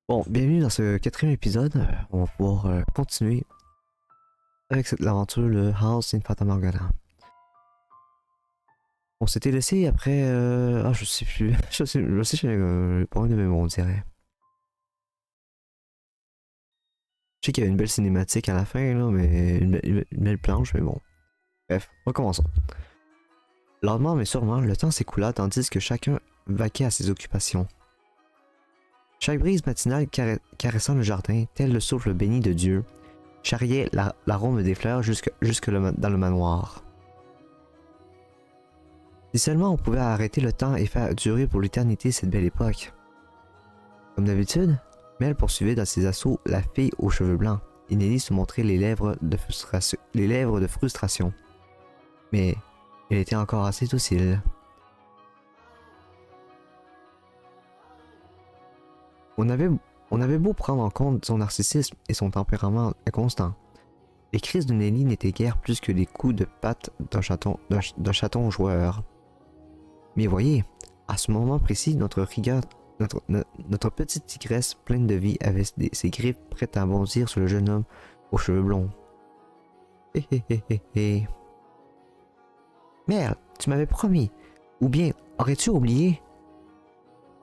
Bon, bienvenue dans ce quatrième épisode. On va pouvoir continuer avec cette aventure de House in Fata Morgana. On s'était laissé après... Ah, je sais plus. Je sais j'ai pas de mémoire, on dirait. Je sais qu'il y avait une belle cinématique à la fin, là, mais une belle planche, mais bon. Bref, recommençons. Lentement mais sûrement, le temps s'écoula tandis que chacun vaquait à ses occupations. Chaque brise matinale caressant le jardin, tel le souffle béni de Dieu, charriait l'arôme des fleurs jusque dans le manoir. Si seulement on pouvait arrêter le temps et faire durer pour l'éternité cette belle époque. Comme d'habitude, Mel poursuivait dans ses assauts la fille aux cheveux blancs, et Nelly se montrait les lèvres de frustration. Mais elle était encore assez docile. On avait beau prendre en compte son narcissisme et son tempérament inconstant. Les crises de Nelly n'étaient guère plus que des coups de patte d'un chaton joueur. Mais voyez, à ce moment précis, notre petite tigresse pleine de vie avait ses griffes prêtes à bondir sur le jeune homme aux cheveux blonds. Hé hé hé hé hé. Merde, tu m'avais promis. Ou bien, aurais-tu oublié?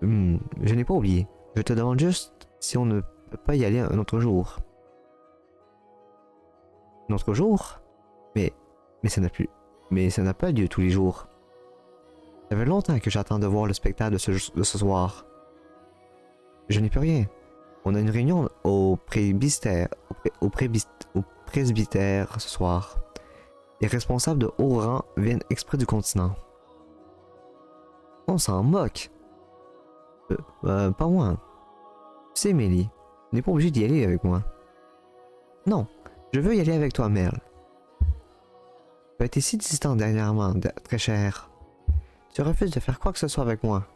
Je n'ai pas oublié. Je te demande juste si on ne peut pas y aller un autre jour. Un autre jour? Mais ça n'a plus. Mais ça n'a pas lieu tous les jours. Ça fait longtemps que j'attends de voir le spectacle de ce soir. Je n'y peux rien. On a une réunion au presbytère ce soir. Les responsables de haut rang viennent exprès du continent. On s'en moque. Pas moi. Tu sais, Mélie, tu n'es pas obligé d'y aller avec moi. Non, je veux y aller avec toi, Merle. Tu as été si distant dernièrement, très cher. Tu refuses de faire quoi que ce soit avec moi.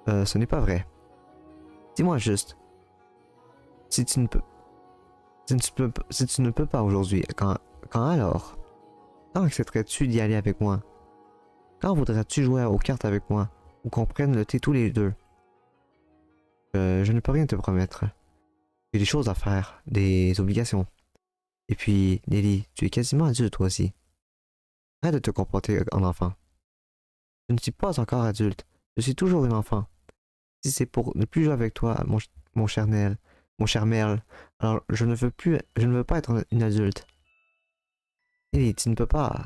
Ce n'est pas vrai. Dis-moi juste. Si tu ne peux... Si tu ne peux pas aujourd'hui, quand alors? Quand accepterais-tu d'y aller avec moi? Quand voudrais-tu jouer aux cartes avec moi? Ou qu'on prenne le thé tous les deux? Je ne peux rien te promettre. J'ai des choses à faire, des obligations. Et puis, Nelly, tu es quasiment adulte toi aussi. Arrête de te comporter en enfant. Je ne suis pas encore adulte. Je suis toujours une enfant. Si c'est pour ne plus jouer avec toi, mon cher Nel, mon cher Merle, alors je ne veux pas être une adulte. Nelly, tu ne peux pas.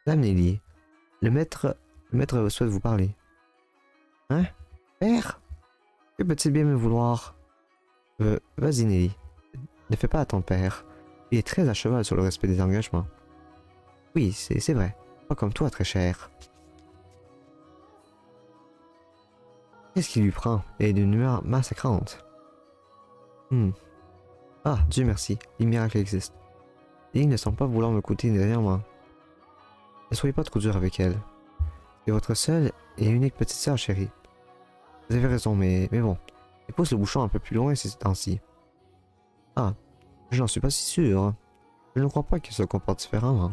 Dame Nelly, le maître souhaite vous parler. Hein? Père? Que peut-il bien me vouloir? Vas-y Nelly, ne fais pas à ton père. Il est très à cheval sur le respect des engagements. Oui, c'est vrai. Pas comme toi, très cher. Qu'est-ce qui lui prend? Elle est d'une humeur massacrante. Ah, Dieu merci, les miracles existent. Lily ne semble pas vouloir me coûter dernièrement. Ne soyez pas trop dur avec elle. C'est votre seule et unique petite sœur, chérie. Vous avez raison, mais bon. Elle pousse le bouchon un peu plus loin ces temps-ci. Ah, je n'en suis pas si sûr. Je ne crois pas qu'elle se comporte différemment.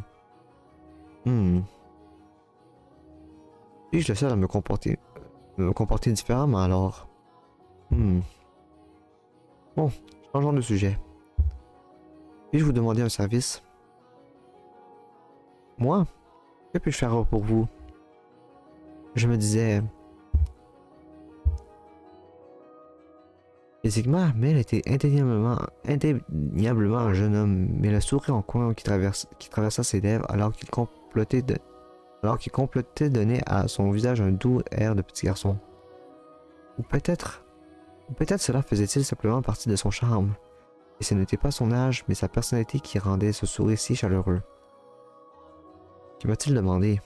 Suis-je le seul à me comporter différemment alors? Bon, changeons de sujet. Puis-je vous demander un service? Moi? Que puis-je faire pour vous? Je me disais... Physiquement, Mel était indéniablement un jeune homme, mais le sourire en coin qui traversa ses lèvres alors qu'il complotait donner à son visage un doux air de petit garçon. Ou peut-être cela faisait-il simplement partie de son charme, et ce n'était pas son âge, mais sa personnalité qui rendait ce sourire si chaleureux. Que m'a-t-il demandé?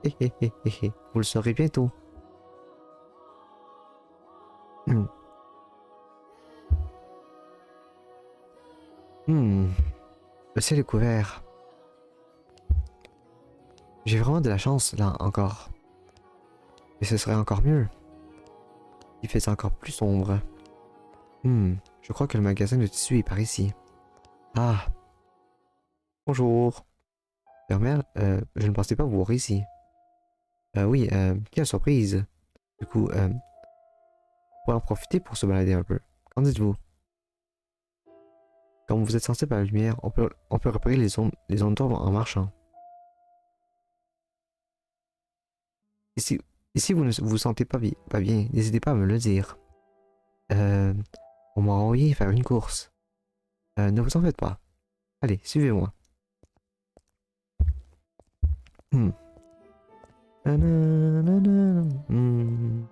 Hé hé hé hé hé, vous le saurez bientôt. Le ciel est couvert. J'ai vraiment de la chance là encore. Mais ce serait encore mieux. Il fait encore plus sombre. Je crois que le magasin de tissus est par ici. Ah. Bonjour. Mère, je ne pensais pas vous voir ici. Oui, quelle surprise. Du coup, on pourrait en profiter pour se balader un peu. Qu'en dites-vous? Quand vous êtes sensible à la lumière, on peut repérer les ondes d'ombre en marchant. Et si vous ne vous sentez pas bien, n'hésitez pas à me le dire. Euh, on m'a envoyé faire une course. Ne vous en faites pas. Allez, suivez-moi. Hmm. Nananana. Hmm.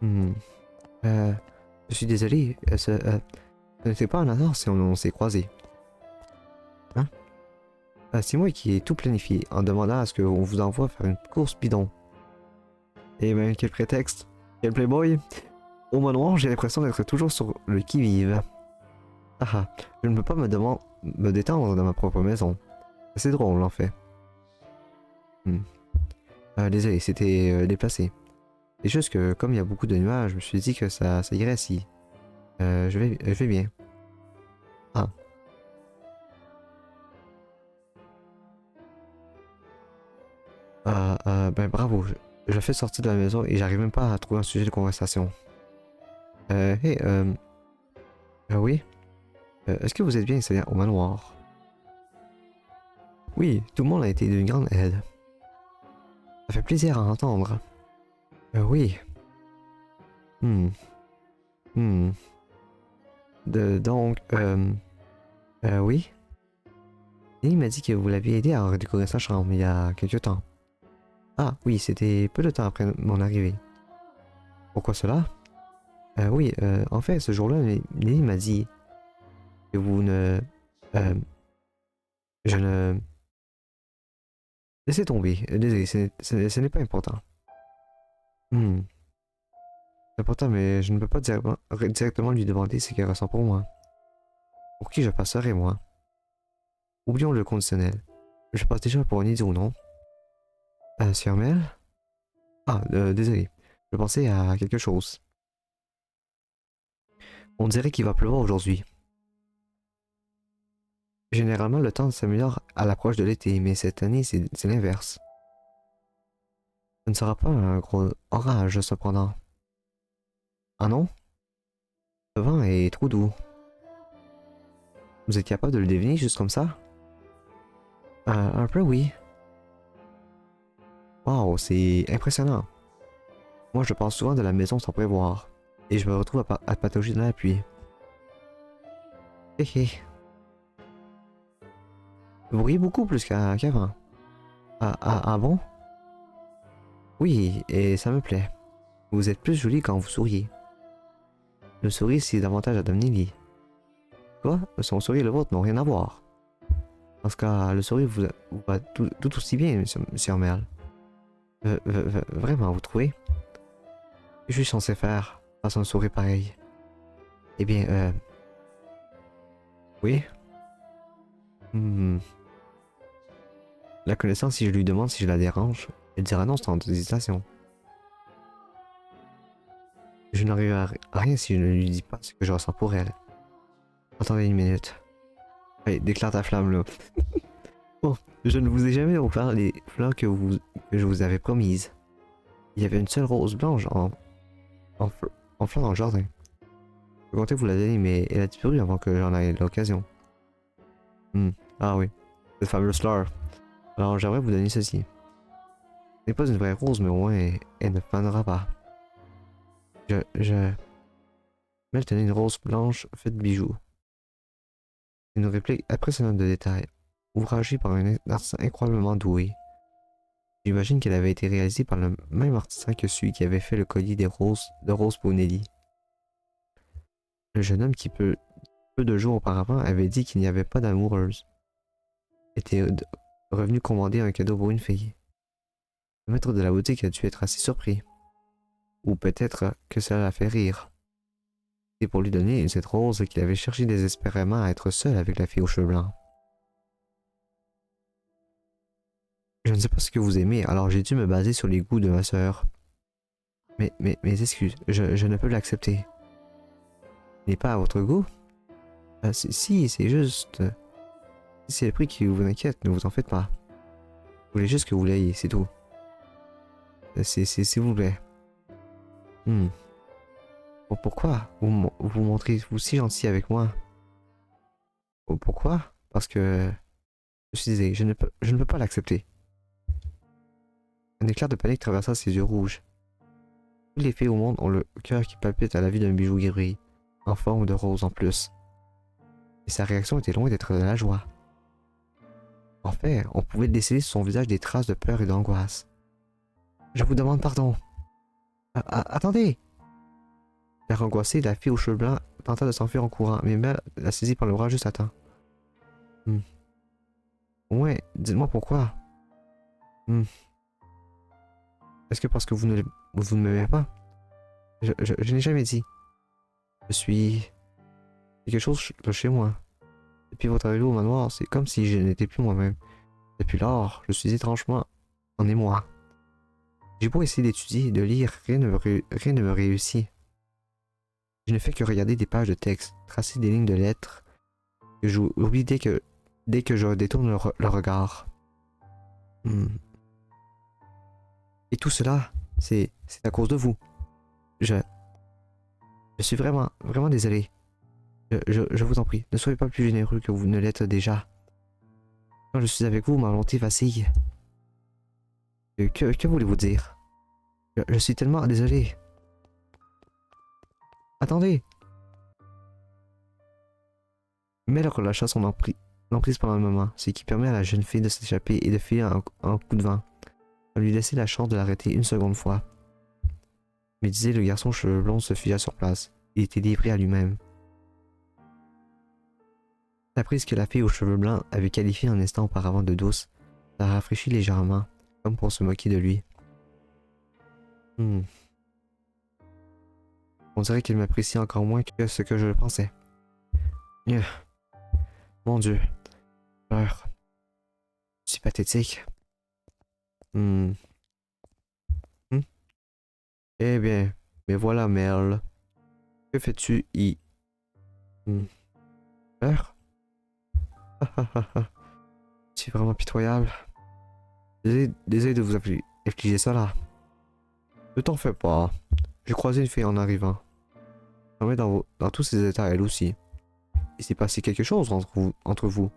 Hmm. Je suis désolé, ce n'était pas un hasard si on s'est croisés. Hein? C'est moi qui ai tout planifié en demandant à ce qu'on vous envoie faire une course bidon. Et ben, quel prétexte? Quel playboy? Au manoir, j'ai l'impression d'être toujours sur le qui-vive. Ah ah, je ne peux pas me détendre dans ma propre maison. C'est drôle en fait. Hmm. Désolé, c'était déplacé. C'est juste que comme il y a beaucoup de nuages, je me suis dit que ça irait si. Je vais bien. Ah. Ben bravo, je fais sortir de la maison et j'arrive même pas à trouver un sujet de conversation. Hey, oui. Est-ce que vous êtes bien installé au manoir? Oui, tout le monde a été d'une grande aide. Ça fait plaisir à entendre. Oui. Hmm. Hmm. Donc, oui. Il m'a dit que vous l'aviez aidé à redécorer sa chambre il y a quelques temps. Ah, oui, c'était peu de temps après mon arrivée. Pourquoi cela? Oui, en fait, ce jour-là, Nelly m'a dit que vous ne... Euh, je ne... Laissez tomber, désolé, ce n'est pas important. Hmm. C'est important, mais je ne peux pas directement lui demander ce qu'elle ressent pour moi. Pour qui je passerai, moi? Oublions le conditionnel. Je passe déjà pour un idiot, non? Sir Mel? Ah, désolé. Je pensais à quelque chose. On dirait qu'il va pleuvoir aujourd'hui. Généralement, le temps s'améliore à l'approche de l'été, mais cette année, c'est l'inverse. Ce ne sera pas un gros orage, cependant. Ah non? Le vent est trop doux. Vous êtes capable de le deviner juste comme ça? Un peu, oui. Wow, c'est impressionnant. Moi, je pars souvent de la maison sans prévoir. Et je me retrouve à patauger dans la pluie. Hé hé. Vous riez beaucoup plus qu'avant. Ah bon? Oui, et ça me plaît. Vous êtes plus jolie quand vous souriez. Le sourire, c'est davantage à Dominique. Quoi? Son sourire et le vôtre n'ont rien à voir. Dans ce cas, le sourire vous va tout aussi bien, monsieur Merle. Vraiment, vous trouvez? Que je suis censé faire face à un sourire pareil? Eh bien, oui. Hmm. La connaissance, si je lui demande si je la dérange, elle dira non sans hésitation. Je n'arrive à rien si je ne lui dis pas ce que je ressens pour elle. Attendez une minute. Allez, déclare ta flamme là. Bon, je ne vous ai jamais offert les fleurs que je vous avais promises. Il y avait une seule rose blanche en, en fleurs dans le jardin. Je comptais vous la donner, mais elle a disparu avant que j'en aie l'occasion. Ah oui, cette fameuse fleur. Alors j'aimerais vous donner ceci. Ce n'est pas une vraie rose, mais au moins elle ne fanera pas. Mais tenait une rose blanche faite de bijoux. Une réplique impressionnante de détails, ouvragée par un artisan incroyablement doué. J'imagine qu'elle avait été réalisée par le même artisan que celui qui avait fait le collier de roses pour Nelly. Le jeune homme qui peu de jours auparavant avait dit qu'il n'y avait pas d'amoureuse était revenu commander un cadeau pour une fille. Le maître de la boutique a dû être assez surpris. Ou peut-être que cela l'a fait rire. C'est pour lui donner cette rose qu'il avait cherché désespérément à être seul avec la fille aux cheveux blancs. Je ne sais pas ce que vous aimez, alors j'ai dû me baser sur les goûts de ma sœur. Mais mes excuses, je ne peux l'accepter. Il n'est pas à votre goût? Si, c'est juste... Si c'est le prix qui vous inquiète, ne vous en faites pas. Je voulais juste que vous l'ayez, c'est tout. S'il vous plaît. Hmm. Pourquoi vous montrez vous si gentil avec moi? Pourquoi? Parce que je suis désolé, je ne peux pas l'accepter. Un éclair de panique traversa ses yeux rouges. Toutes les filles au monde ont le cœur qui palpite à la vue d'un bijou gris, en forme de rose en plus. Et sa réaction était loin d'être de la joie. En fait, on pouvait déceler sur son visage des traces de peur et d'angoisse. Je vous demande pardon. Attendez! L'air angoissé, la fille aux cheveux blancs tenta de s'enfuir en courant, mais Mel la saisit par le bras juste à temps. Ouais, dites-moi pourquoi. Est-ce que parce que vous ne m'aimez pas? Je n'ai jamais dit. Je suis quelque chose de chez moi. Depuis votre arrivée au manoir, c'est comme si je n'étais plus moi-même. Depuis lors, je suis étrangement en émoi. J'ai beau essayer d'étudier, de lire, rien ne me réussit. Je ne fais que regarder des pages de texte, tracer des lignes de lettres, que j'oublie dès que je détourne le regard. Et tout cela, c'est à cause de vous. Je suis vraiment désolé. Je vous en prie, ne soyez pas plus généreux que vous ne l'êtes déjà. Quand je suis avec vous, ma volonté vacille. Que voulez-vous dire? Je suis tellement désolé. Attendez! Mel relâcha son emprise pendant un moment, ce qui permet à la jeune fille de s'échapper et de filer en coup de vent. On lui laissait la chance de l'arrêter une seconde fois. Mais disait le garçon aux cheveux blonds se figea sur place. Il était livré à lui-même. La prise que la fille aux cheveux blancs avait qualifiée un instant auparavant de douce, la rafraîchit légèrement, comme pour se moquer de lui. On dirait qu'il m'apprécie encore moins que ce que je le pensais. Mon Dieu. Peur. Je suis pathétique. Eh bien, mais voilà, Merle. Que fais-tu, Peur? C'est vraiment pitoyable. Désolé de vous affliger ça là. Ne t'en fais pas. J'ai croisé une fille en arrivant. Elle est dans tous ses états, elle aussi. Il s'est passé quelque chose entre vous.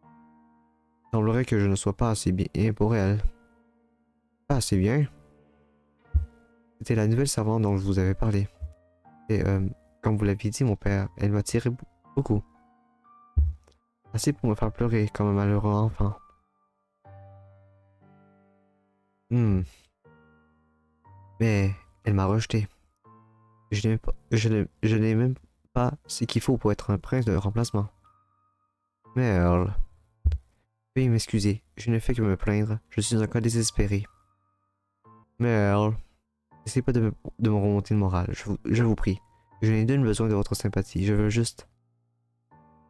Il semblerait que je ne sois pas assez bien pour elle. Pas assez bien? C'était la nouvelle servante dont je vous avais parlé. Et comme vous l'aviez dit, mon père, elle m'attirait beaucoup. Assez pour me faire pleurer comme un malheureux enfant. Mais elle m'a rejeté. Je n'ai même pas ce qu'il faut pour être un prince de remplacement. Merle. Veuillez m'excuser, je ne fais que me plaindre, je suis encore désespéré. Merle. N'essayez pas de me remonter le moral, je vous prie. Je n'ai d'une besoin de votre sympathie, je veux juste...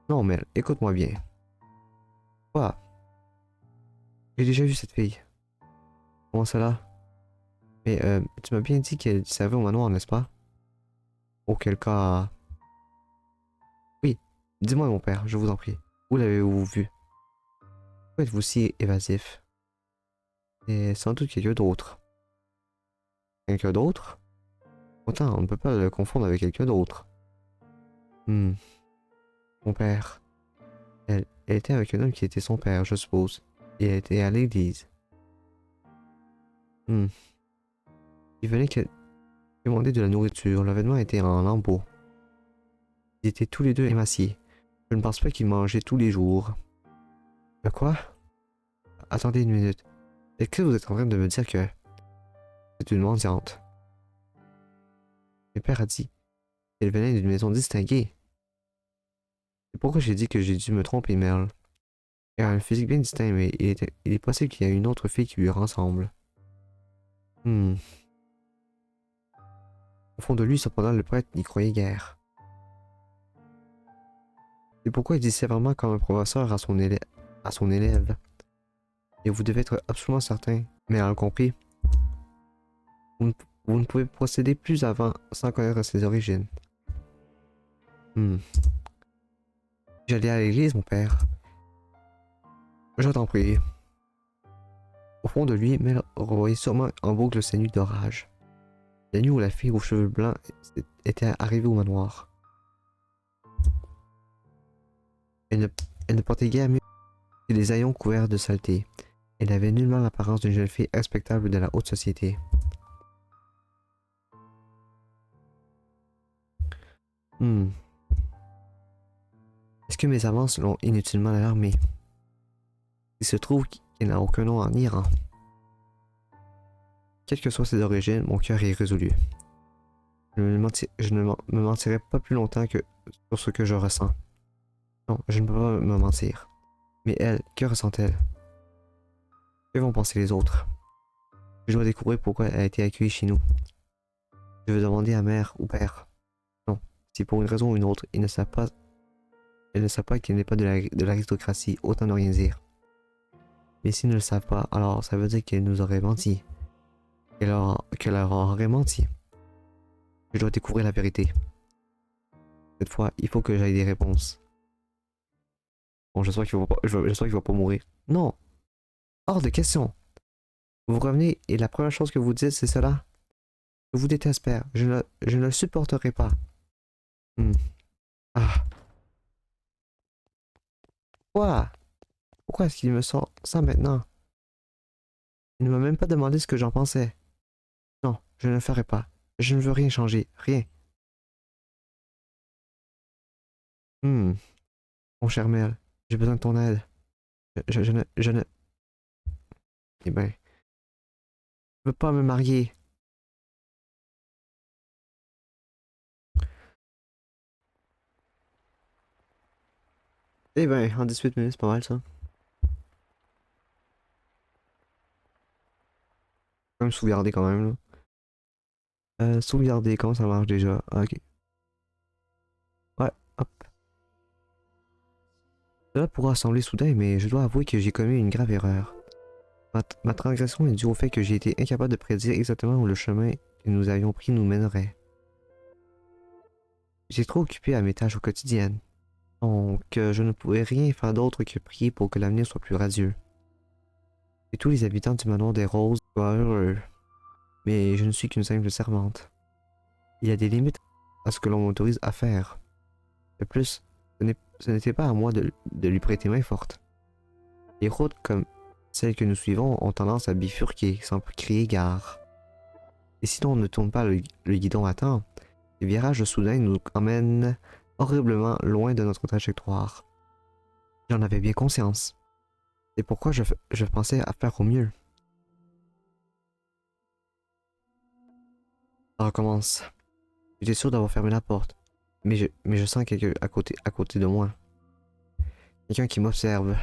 Non, Merle, écoute-moi bien. Quoi? J'ai déjà vu cette fille. Comment cela? Mais tu m'as bien dit qu'elle servait au manoir, n'est-ce pas? Auquel cas... Oui, dis-moi mon père, je vous en prie. Où l'avez-vous vu? Pourquoi êtes-vous si évasif? Et sans doute quelqu'un d'autre. Quelqu'un d'autre? Pourtant, on ne peut pas le confondre avec quelqu'un d'autre. Mon père. Elle était avec un homme qui était son père, je suppose. Et elle était à l'église. Il venait demander de la nourriture. Le vêtement était en lambeaux. Ils étaient tous les deux émaciés. Je ne pense pas qu'ils mangeaient tous les jours. De quoi? Attendez une minute. Est-ce que vous êtes en train de me dire que c'est une mendiante? Mon père a dit qu'elle venait d'une maison distinguée. C'est pourquoi j'ai dit que j'ai dû me tromper, Merle. Elle a un physique bien distinct, mais il est possible qu'il y ait une autre fille qui lui ressemble. Au fond de lui, cependant, le prêtre n'y croyait guère. C'est pourquoi il dit sévèrement comme un professeur à son élève. Et vous devez être absolument certain, mais à compris, vous ne pouvez procéder plus avant sans connaître ses origines. J'allais à l'église, mon père. Je t'en prie. Au fond de lui, Mel revoyait sûrement en boucle ces nuits d'orage. La nuit où la fille aux cheveux blancs était arrivée au manoir. Elle ne, elle ne portait guère mieux que des haillons couverts de saleté. Elle n'avait nullement l'apparence d'une jeune fille respectable de la haute société. Est-ce que mes avances l'ont inutilement alarmée? Il se trouve qu'elle n'a aucun nom en Iran. Quelles que soient ses origines, mon cœur est résolu. Je ne me mentirai pas plus longtemps que sur ce que je ressens. Non, je ne peux pas me mentir. Mais elle, que ressent-elle? Que vont penser les autres? Je dois découvrir pourquoi elle a été accueillie chez nous. Je veux demander à mère ou père. Non, si pour une raison ou une autre, ils ne savent pas, elle ne savent pas qu'elle n'est pas de l'aristocratie, autant ne rien dire. Mais s'ils ne le savent pas, alors ça veut dire qu'elle nous aurait menti. Qu'elle leur aurait menti. Je dois découvrir la vérité. Cette fois, il faut que j'aille des réponses. Bon, j'espère qu'il va pas mourir. Non, hors de question. Vous revenez et la première chose que vous dites, c'est cela. Je vous déteste, père. Je ne le supporterai pas. Ah. Quoi? Pourquoi est-ce qu'il me sort ça maintenant? Il ne m'a même pas demandé ce que j'en pensais. Non, je ne le ferai pas. Je ne veux rien changer. Rien. Mon cher Mel, j'ai besoin de ton aide. Je ne... Eh ben, je veux pas me marier. Eh ben, en 18 minutes, c'est pas mal ça. Quand même sauvegarder quand même là. Sauvegarder, comment ça marche déjà? Ah, ok. Ouais, hop. Cela pourra sembler soudain, mais je dois avouer que j'ai commis une grave erreur. Ma transgression est due au fait que j'ai été incapable de prédire exactement où le chemin que nous avions pris nous mènerait. J'étais trop occupé à mes tâches au quotidien. Donc, je ne pouvais rien faire d'autre que prier pour que l'avenir soit plus radieux. Et tous les habitants du manoir des Roses soient heureux. Mais je ne suis qu'une simple servante. Il y a des limites à ce que l'on m'autorise à faire. De plus, ce n'était pas à moi de lui prêter main forte. Les routes comme celles que nous suivons ont tendance à bifurquer sans crier gare. Et si l'on ne tourne pas le guidon à temps, les virages soudains nous emmènent horriblement loin de notre trajectoire. J'en avais bien conscience. C'est pourquoi je pensais à faire au mieux. Ça recommence. J'étais sûr d'avoir fermé la porte, mais je sens quelqu'un à côté de moi. Quelqu'un qui m'observe.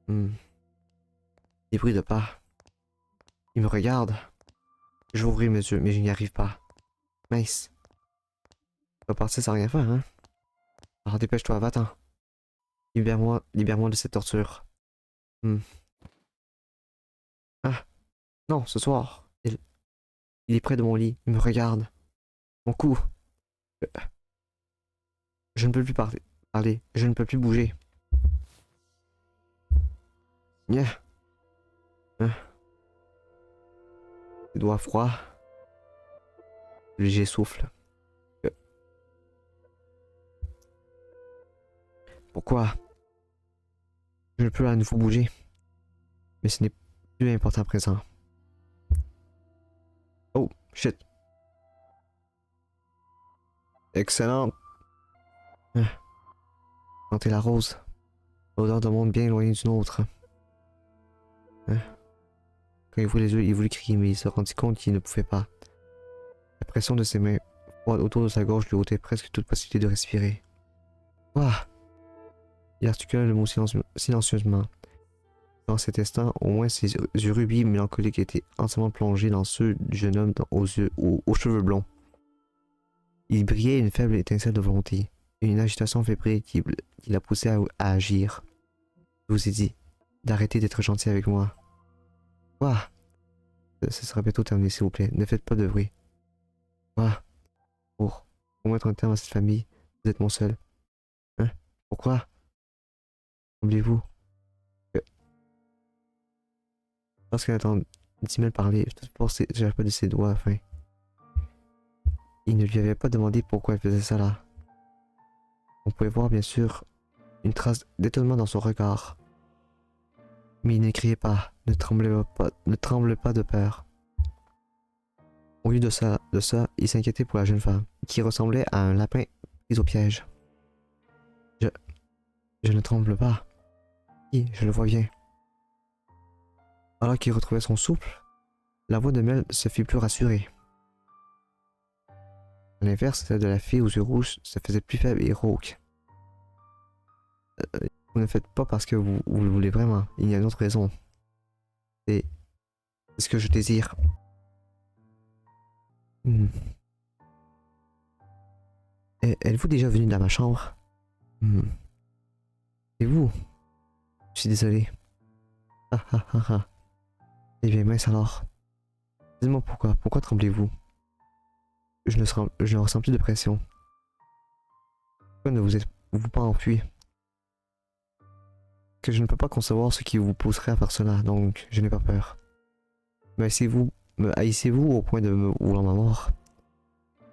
Des bruits de pas. Il me regarde. J'ouvre mes yeux, mais je n'y arrive pas. Mince. Tu vas partir sans rien faire, hein? Alors dépêche-toi, va-t'en. Libère-moi de cette torture. Ah, non, ce soir. Il est près de mon lit. Il me regarde. Mon cou. Je ne peux plus parler. Je ne peux plus bouger. Yeah. Les doigts froids. Le léger souffle. Pourquoi? Je ne peux à nouveau bouger. Mais ce n'est plus important à présent. Oh, shit. Excellent. Sentez la rose. L'odeur d'un monde bien éloigné d'une autre. Quand il ouvrit les yeux, il voulut crier, mais il se rendit compte qu'il ne pouvait pas. La pression de ses mains froides autour de sa gorge lui ôtait presque toute possibilité de respirer. Ah! Il articula le mot silencieusement. Dans cet instant, au moins ses yeux rubis mélancoliques étaient entièrement plongés dans ceux du jeune homme aux cheveux blonds. Il brillait une faible étincelle de volonté, une agitation fébrile qui la poussait à agir. Je vous ai dit d'arrêter d'être gentil avec moi. Quoi? Ce sera bientôt terminé, s'il vous plaît. Ne faites pas de bruit. Quoi? Pour mettre un terme à cette famille, vous êtes mon seul. Hein? Pourquoi? Oubliez-vous. Lorsqu'elle entend Dimel parler, toute force j'arrive pas de ses doigts, enfin. Il ne lui avait pas demandé pourquoi elle faisait ça là. On pouvait voir bien sûr une trace d'étonnement dans son regard. Mais il ne criait pas, ne tremblait pas de peur. Au lieu de ça, il s'inquiétait pour la jeune femme, qui ressemblait à un lapin pris au piège. Je ne tremble pas. Oui, je le vois bien. Alors qu'il retrouvait son souffle, la voix de Mel se fit plus rassurée. À l'inverse, celle de la fille aux yeux rouges se faisait plus faible et rauque. Vous ne faites pas parce que vous le voulez vraiment. Il y a une autre raison. C'est ce que je désire. Êtes-vous déjà venu dans ma chambre? Et vous? Je suis désolé. Ah ah ah ah. Eh bien mince alors. Dites-moi pourquoi. Pourquoi tremblez-vous? Je ne ressens plus de pression. Pourquoi ne vous êtes-vous pas enfui? Que je ne peux pas concevoir ce qui vous pousserait à faire cela, donc je n'ai pas peur. Me haïssez-vous au point de me vouloir ma mort?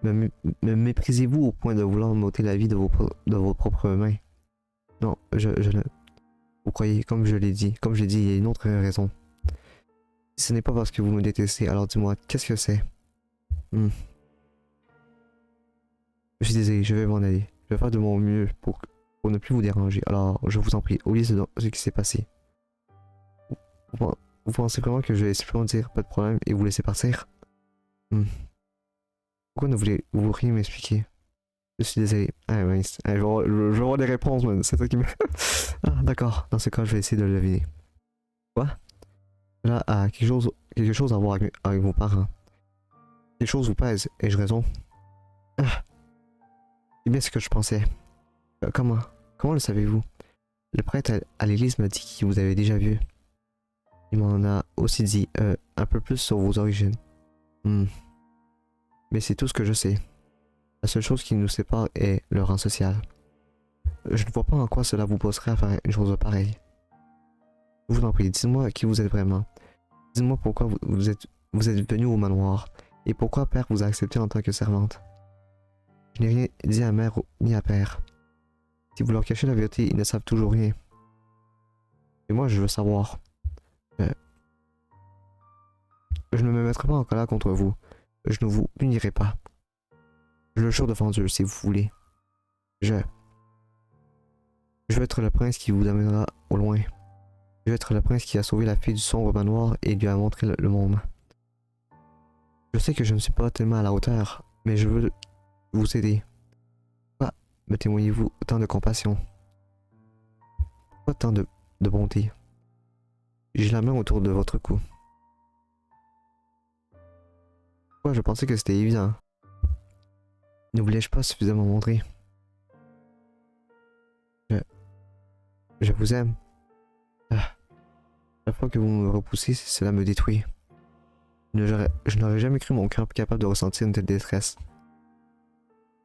Me méprisez-vous au point de vouloir m'ôter la vie de vos propres mains? Non, je ne... Vous croyez, comme je l'ai dit, il y a une autre raison. Si ce n'est pas parce que vous me détestez, alors dis-moi, qu'est-ce que c'est? Je suis désolé, je vais m'en aller. Je vais faire de mon mieux pour ne plus vous déranger. Alors, je vous en prie, oubliez ce qui s'est passé. Vous pensez vraiment que je vais simplement dire pas de problème et vous laisser partir? Pourquoi ne voulez-vous rien m'expliquer? Je suis désolé. Ah mince. Je vais avoir des réponses, man. C'est ça qui me... Ah d'accord. Dans ce cas, je vais essayer de le deviner. Quoi? Là, quelque chose à voir avec vos parents. Quelque chose vous pèse. Ai-je raison? Ah. C'est bien ce que je pensais. Comment le savez-vous? Le prêtre à l'église m'a dit qu'il vous avait déjà vu. Il m'en a aussi dit un peu plus sur vos origines. Mais c'est tout ce que je sais. La seule chose qui nous sépare est le rang social. Je ne vois pas en quoi cela vous pousserait à faire une chose pareille. Je vous en prie, dites-moi qui vous êtes vraiment. Dites-moi pourquoi vous êtes venu au manoir et pourquoi Père vous a accepté en tant que servante. Je n'ai rien dit à mère ni à père. Si vous leur cachez la vérité, ils ne savent toujours rien. Et moi, je veux savoir. Je ne me mettrai pas en colère contre vous. Je ne vous punirai pas. Je le jure devant Dieu, si vous voulez. Je veux être le prince qui vous amènera au loin. Je veux être le prince qui a sauvé la fille du sombre manoir et lui a montré le monde. Je sais que je ne suis pas tellement à la hauteur, mais je veux vous aider. Pourquoi me témoignez-vous autant de compassion? Pourquoi tant de bonté? J'ai la main autour de votre cou. Pourquoi je pensais que c'était évident? Ne voulais-je pas suffisamment montrer? Je vous aime. La fois que vous me repoussez, cela me détruit. Je n'aurais jamais cru mon cœur capable de ressentir une telle détresse.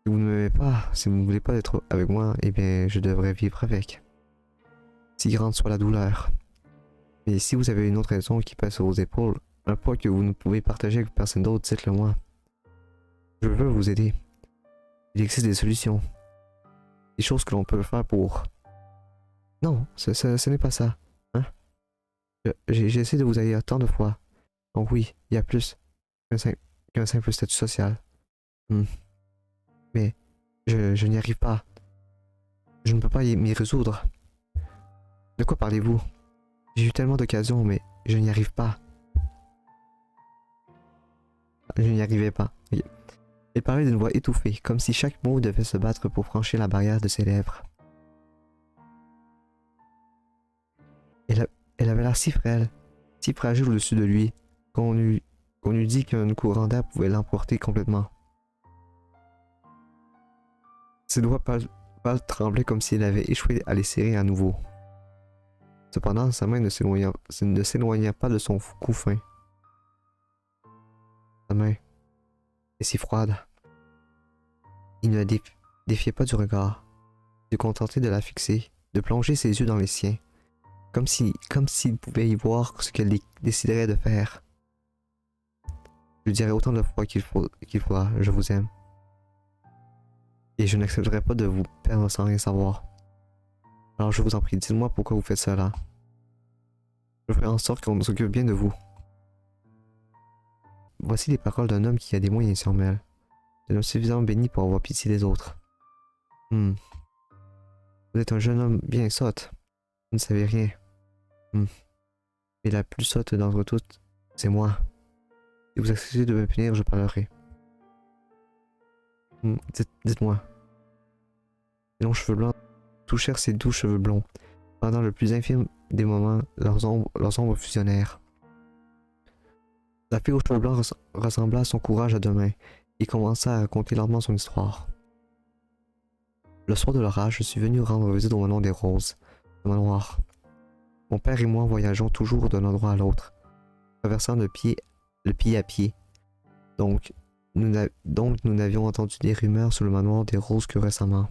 Si vous ne m'aimez pas, si vous ne voulez pas être avec moi, eh bien, je devrais vivre avec. Si grande soit la douleur. Mais si vous avez une autre raison qui pèse sur vos épaules, un poids que vous ne pouvez partager avec personne d'autre, dites-le moi. Je veux vous aider. Il existe des solutions. Des choses que l'on peut faire pour... Non, ce n'est pas ça. Hein? J'ai essayé de vous aider tant de fois. Donc oui, il y a plus qu'un simple statut social. Mais je n'y arrive pas. Je ne peux pas m'y résoudre. De quoi parlez-vous? J'ai eu tellement d'occasions, mais je n'y arrive pas. Je n'y arrivais pas. Elle parlait d'une voix étouffée, comme si chaque mot devait se battre pour franchir la barrière de ses lèvres. Elle avait l'air si frêle, si fragile au-dessus de lui, qu'on eût dit qu'un courant d'air pouvait l'emporter complètement. Ses doigts pâles tremblaient comme si elle avait échoué à les serrer à nouveau. Cependant, sa main ne s'éloigna pas de son cou fin. Sa main est si froide. Il ne la défiait pas du regard. Il se contentait de la fixer, de plonger ses yeux dans les siens, comme s'il pouvait y voir ce qu'elle déciderait de faire. Je lui dirai autant de fois qu'il faudra, je vous aime. Et je n'accepterai pas de vous perdre sans rien savoir. Alors je vous en prie, dites-moi pourquoi vous faites cela. Je ferai en sorte qu'on s'occupe bien de vous. Voici les paroles d'un homme qui a des moyens surmêles. D'un homme suffisamment béni pour avoir pitié des autres. Vous êtes un jeune homme bien sotte. Vous ne savez rien. Mais la plus sotte d'entre toutes, c'est moi. Si vous acceptez de me punir, je parlerai. Dites-moi. Les longs cheveux blancs touchèrent ses doux cheveux blonds. Pendant le plus infime des moments, leurs ombres fusionnèrent. La fille aux cheveux blancs rassembla son courage à deux mains et commença à raconter lentement son histoire. Le soir de l'orage, je suis venu rendre visite au manoir des Roses, le manoir. Mon père et moi voyageons toujours d'un endroit à l'autre, traversant le pied à pied. Donc, nous n'avions entendu des rumeurs sur le manoir des Roses que récemment.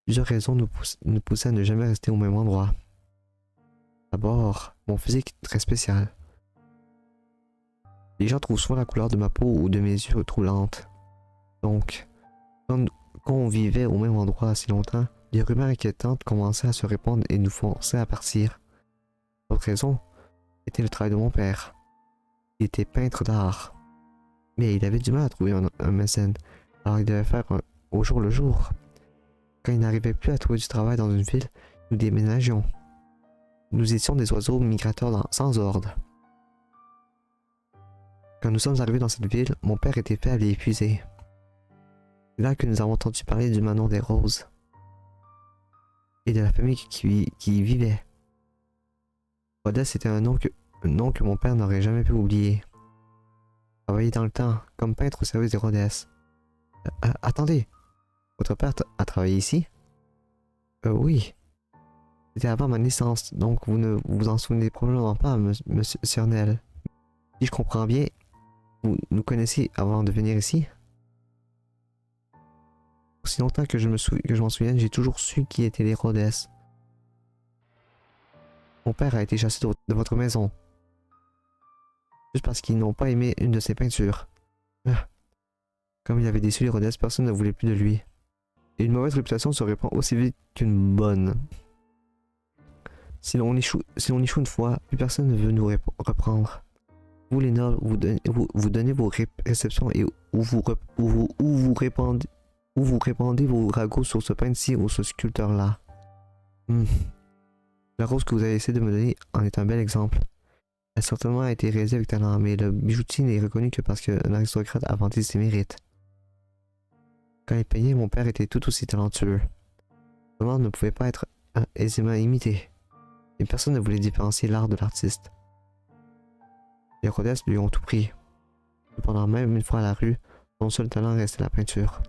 Plusieurs raisons nous poussaient à ne jamais rester au même endroit. D'abord, mon physique est très spécial. Les gens trouvent souvent la couleur de ma peau ou de mes yeux troublante. Donc, quand on vivait au même endroit assez longtemps, des rumeurs inquiétantes commençaient à se répandre et nous forçaient à partir. L'autre raison était le travail de mon père. Il était peintre d'art. Mais il avait du mal à trouver un mécène, alors il devait faire au jour le jour. Quand il n'arrivait plus à trouver du travail dans une ville, nous déménagions. Nous étions des oiseaux migrateurs sans ordre. Quand nous sommes arrivés dans cette ville, mon père était fait à l'épuiser. C'est là que nous avons entendu parler du manoir des Roses et de la famille qui y vivait. Rhodes était un nom que mon père n'aurait jamais pu oublier. Travailler dans le temps, comme peintre au service des Rhodes. Attendez, votre père a travaillé ici? Oui. C'était avant ma naissance, donc vous ne vous en souvenez probablement pas, monsieur Cernel. Si je comprends bien, vous nous connaissiez avant de venir ici? Aussi longtemps que je m'en souvienne, j'ai toujours su qui étaient les Rhodes. Mon père a été chassé de votre maison. Juste parce qu'ils n'ont pas aimé une de ses peintures. Comme il avait déçu les Rhodes, personne ne voulait plus de lui. Et une mauvaise réputation se répand aussi vite qu'une bonne. Si l'on échoue une fois, plus personne ne veut nous reprendre. Vous les nobles, vous donnez vos réceptions et où vous répandez vos ragots sur ce peintre-ci ou ce sculpteur-là. La rose que vous avez essayé de me donner en est un bel exemple. Elle a certainement été réalisée avec talent, mais le bijoutier n'est reconnu que parce qu'un aristocrate a vanté ses mérites. Quand il peignait, mon père était tout aussi talentueux. Seulement ne pouvait pas être aisément imité. Et personne ne voulait différencier l'art de l'artiste. Les Rhodes lui ont tout pris. Cependant, même une fois à la rue, son seul talent restait la peinture.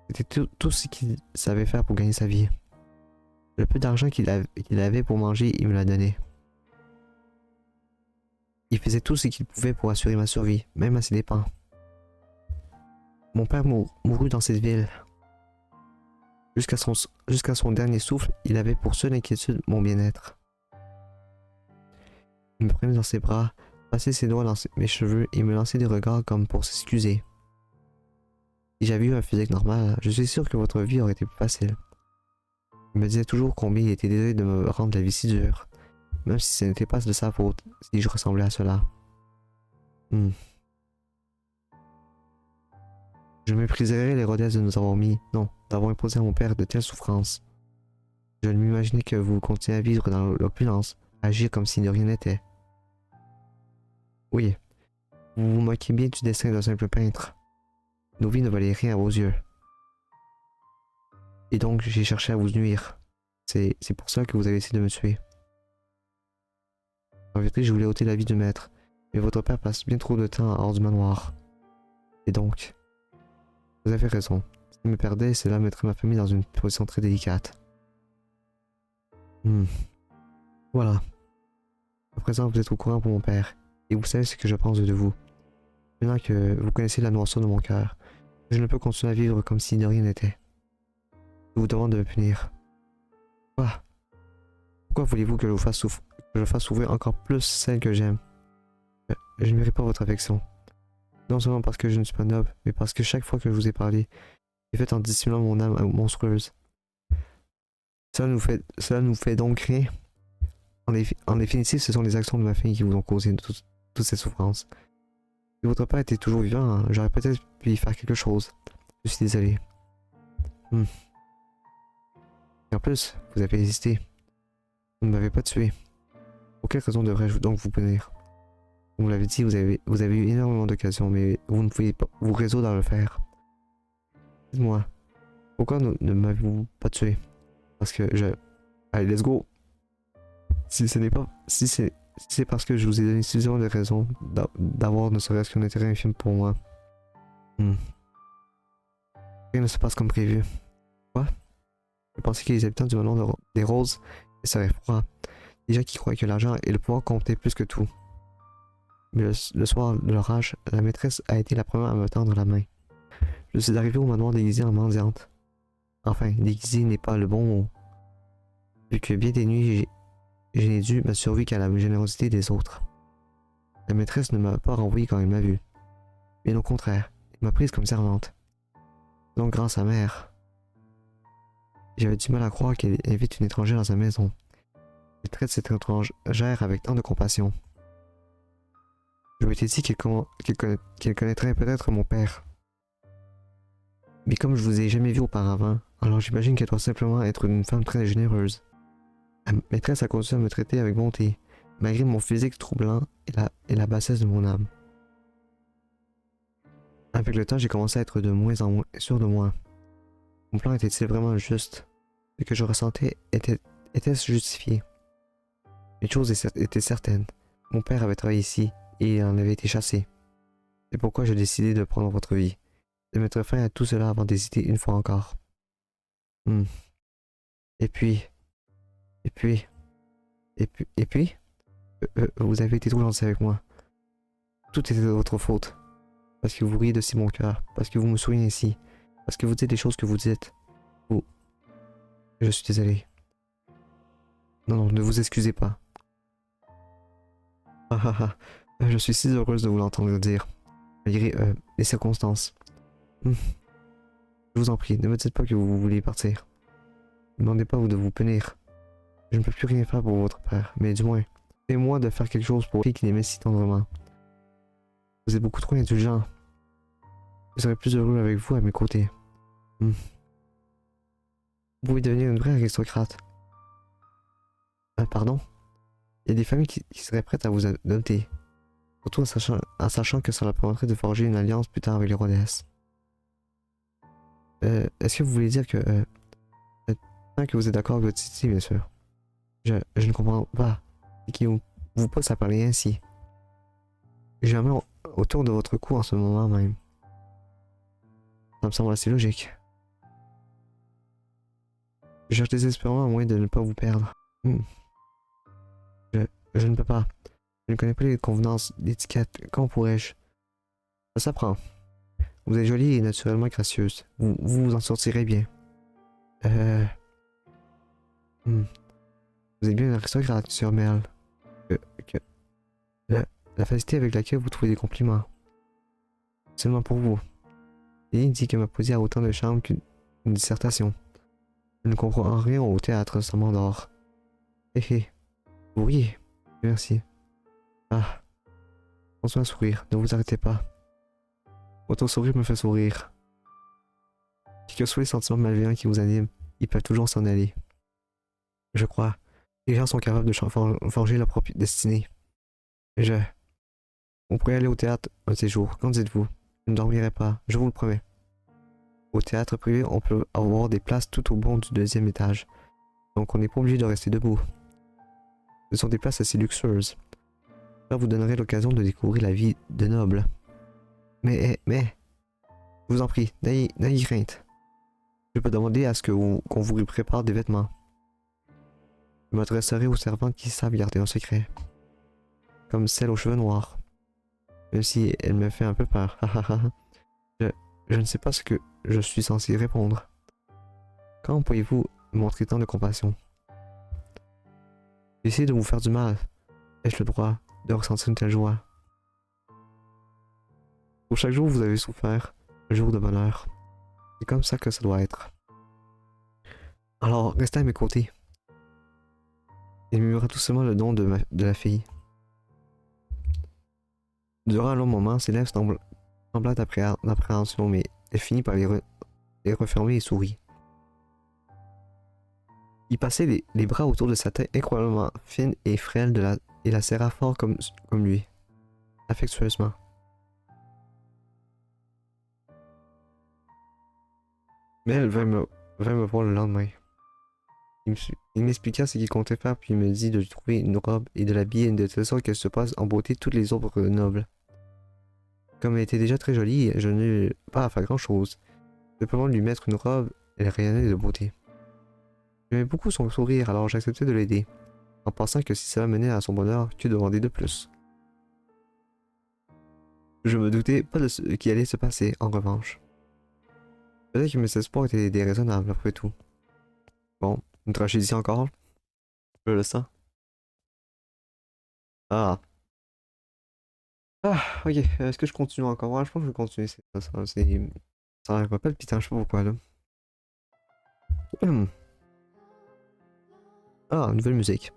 C'était tout ce qu'il savait faire pour gagner sa vie. Le peu d'argent qu'il avait pour manger, il me l'a donné. Il faisait tout ce qu'il pouvait pour assurer ma survie, même à ses dépens. Mon père mourut dans cette ville. Jusqu'à son dernier souffle, il avait pour seule inquiétude mon bien-être. Il me prenait dans ses bras, passait ses doigts dans mes cheveux et me lançait des regards comme pour s'excuser. Si j'avais eu un physique normal, je suis sûr que votre vie aurait été plus facile. Il me disait toujours combien il était désolé de me rendre la vie si dure, même si ce n'était pas de sa faute, si je ressemblais à cela. Je mépriserais les Rhodes de nous avoir d'avoir imposé à mon père de telles souffrances. Je ne m'imaginais que vous continuez à vivre dans l'opulence, à agir comme si de rien n'était. Oui, vous vous moquez bien du destin d'un simple peintre. Nos vies ne valaient rien à vos yeux. Et donc j'ai cherché à vous nuire. C'est pour ça que vous avez essayé de me tuer. En vérité, je voulais ôter la vie du maître, mais votre père passe bien trop de temps hors du manoir. Et donc, vous avez raison. S'il me perdait, cela mettrait ma famille dans une position très délicate. Voilà. À présent, vous êtes au courant pour mon père, et vous savez ce que je pense de vous. Maintenant que vous connaissez la noirceur de mon cœur, je ne peux continuer à vivre comme si de rien n'était. Je vous demande de me punir. Quoi? Pourquoi voulez-vous que je fasse souffrir encore plus celle que j'aime? Je ne mérite pas votre affection. Non seulement parce que je ne suis pas noble, mais parce que chaque fois que je vous ai parlé, j'ai fait en dissimulant mon âme monstrueuse. Cela nous fait donc rien. En définitive, ce sont les actions de ma fille qui vous ont causé toute cette souffrance. Si votre père était toujours vivant, hein, j'aurais peut-être pu y faire quelque chose. Je suis désolé. Et en plus, vous avez hésité. Vous ne m'avez pas tué. Pour quelle raison devrais-je donc vous punir? Vous l'avez dit, vous avez eu énormément d'occasions, mais vous ne pouvez pas vous résoudre à le faire. Dites-moi, pourquoi ne m'avez-vous pas tué? Parce que je... Allez, let's go! Si c'est parce que je vous ai donné suffisamment de raisons d'avoir ne serait-ce qu'un intérêt infime pour moi. Rien ne se passe comme prévu. Quoi? Je pensais que les habitants du Melon des Roses seraient froids. Des gens qui croient que l'argent et le pouvoir comptaient plus que tout. Mais le soir de l'orage, la maîtresse a été la première à me tendre la main. Je suis arrivé au manoir déguisé en mendiante. Enfin, déguisé n'est pas le bon mot. Vu que bien des nuits, je n'ai dû ma survie qu'à la générosité des autres. La maîtresse ne m'a pas renvoyé quand elle m'a vu. Bien au contraire, elle m'a prise comme servante. Donc grâce à mère, j'avais du mal à croire qu'elle invite une étrangère dans sa maison. Elle traite cette étrangère avec tant de compassion. Je m'étais dit qu'elle connaîtrait peut-être mon père. Mais comme je vous ai jamais vu auparavant, alors j'imagine qu'elle doit simplement être une femme très généreuse. La maîtresse a continué à me traiter avec bonté, malgré mon physique troublant et la bassesse de mon âme. Avec le temps, j'ai commencé à être de moins en moins sûr de moi. Mon plan était-il vraiment juste? Ce que je ressentais était-ce justifié? Une chose était certaine. Mon père avait travaillé ici et il en avait été chassé. C'est pourquoi j'ai décidé de prendre votre vie, de mettre fin à tout cela avant d'hésiter une fois encore. Et puis, vous avez été trop gentil avec moi. Tout était de votre faute. Parce que vous riez de si mon cœur, parce que vous me souriez ainsi, parce que vous dites les choses que vous dites. Je suis désolé. Non, ne vous excusez pas. Je suis si heureuse de vous l'entendre dire, malgré les circonstances. Je vous en prie, ne me dites pas que vous voulez partir. Ne demandez pas de vous punir. Je ne peux plus rien faire pour votre père, mais du moins, aidez-moi de faire quelque chose pour lui qui l'aimait si tendrement. Vous êtes beaucoup trop indulgent. Je serais plus heureux avec vous à mes côtés. Vous pouvez devenir une vraie aristocrate. Pardon? Il y a des familles qui seraient prêtes à vous adopter. Surtout en sachant que ça leur permettrait de forger une alliance plus tard avec les rois déesses. Est-ce que vous voulez dire que... que vous êtes d'accord avec votre Titi, bien sûr. Je ne comprends pas. C'est qui vous pousse à parler ainsi. J'ai la main autour de votre cou en ce moment même. Ça me semble assez logique. Je cherche désespérément un moyen de ne pas vous perdre. Je ne peux pas. Je ne connais pas les convenances, l'étiquette. Quand pourrais-je? Ça s'apprend. Vous êtes jolie et naturellement gracieuse. Vous en sortirez bien. Vous êtes bien une aristocrate, Sir Merle. La facilité avec laquelle vous trouvez des compliments. Seulement pour vous. Il dit que ma poésie a autant de charme qu'une dissertation. Je ne comprends rien au théâtre sans m'endort. Vous riez. Merci. Pensez à sourire, ne vous arrêtez pas. Votre sourire me fait sourire. Quels que soient les sentiments malveillants qui vous animent, ils peuvent toujours s'en aller. Je crois. Les gens sont capables de forger leur propre destinée. On pourrait aller au théâtre un de ces jours. Qu'en dites-vous? Je ne dormirai pas, je vous le promets. Au théâtre privé, on peut avoir des places tout au bout du 2e étage. Donc on n'est pas obligé de rester debout. Ce sont des places assez luxueuses. Ça vous donnerait l'occasion de découvrir la vie de noble. Mais, je vous en prie, n'ayez crainte. Je peux demander à ce qu'on vous prépare des vêtements. Je m'adresserai aux servantes qui savent garder un secret. Comme celle aux cheveux noirs. Même si elle me fait un peu peur. Je ne sais pas ce que je suis censé répondre. Quand pourriez-vous montrer tant de compassion? Essayez de vous faire du mal. Ai-je le droit de ressentir une telle joie? Pour chaque jour, vous avez souffert. Un jour de bonheur. C'est comme ça que ça doit être. Alors, restez à mes côtés. Il murmura doucement le nom de la fille. Durant un long moment, ses lèvres semblaient d'appréhension, mais elle finit par les refermer et sourit. Il passait les bras autour de sa tête incroyablement fine et frêle et la serra fort comme lui, affectueusement. Mais elle vint me voir le lendemain. Il m'expliqua ce qu'il comptait faire, puis il me dit de lui trouver une robe et de l'habiller de telle sorte qu'elle se passe en beauté toutes les autres nobles. Comme elle était déjà très jolie, je n'eus pas à faire grand-chose. Simplement lui mettre une robe, elle rayonnait de beauté. J'aimais beaucoup son sourire, alors j'acceptais de l'aider, en pensant que si cela menait à son bonheur, que demander de plus. Je me doutais pas de ce qui allait se passer, en revanche. Peut-être que mes espoirs étaient déraisonnables, après tout. Bon, une tragédie encore? Je le sens. Ah. Ah, ok. Est-ce que je continue encore? Ouais, je pense que je vais continuer. Ça a l'air pas palpitant, je sais pas pourquoi, là. Ah, nouvelle musique.